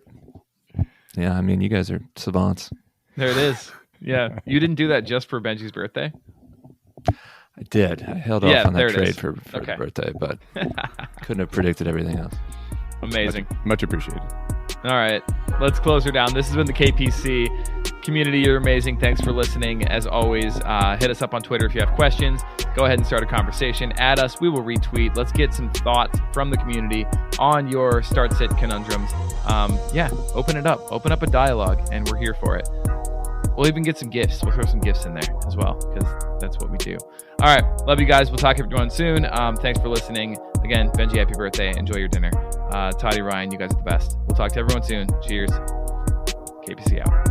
Yeah, I mean, you guys are savants. There it is. Yeah, you didn't do that just for Benji's birthday. I did. I held off on that trade for his birthday, but couldn't have predicted everything else. Amazing. Much appreciated. All right, let's close her down. This has been the KPC community. You're amazing. Thanks for listening. As always, hit us up on Twitter if you have questions. Go ahead and start a conversation. Add us. We will retweet. Let's get some thoughts from the community on your start-sit conundrums. Open it up. Open up a dialogue, and we're here for it. We'll even get some gifts. We'll throw some gifts in there as well, because that's what we do. All right. Love you guys. We'll talk to everyone soon. Thanks for listening. Again, Benji, happy birthday. Enjoy your dinner. Totti, Ryan, you guys are the best. We'll talk to everyone soon. Cheers. KPC out.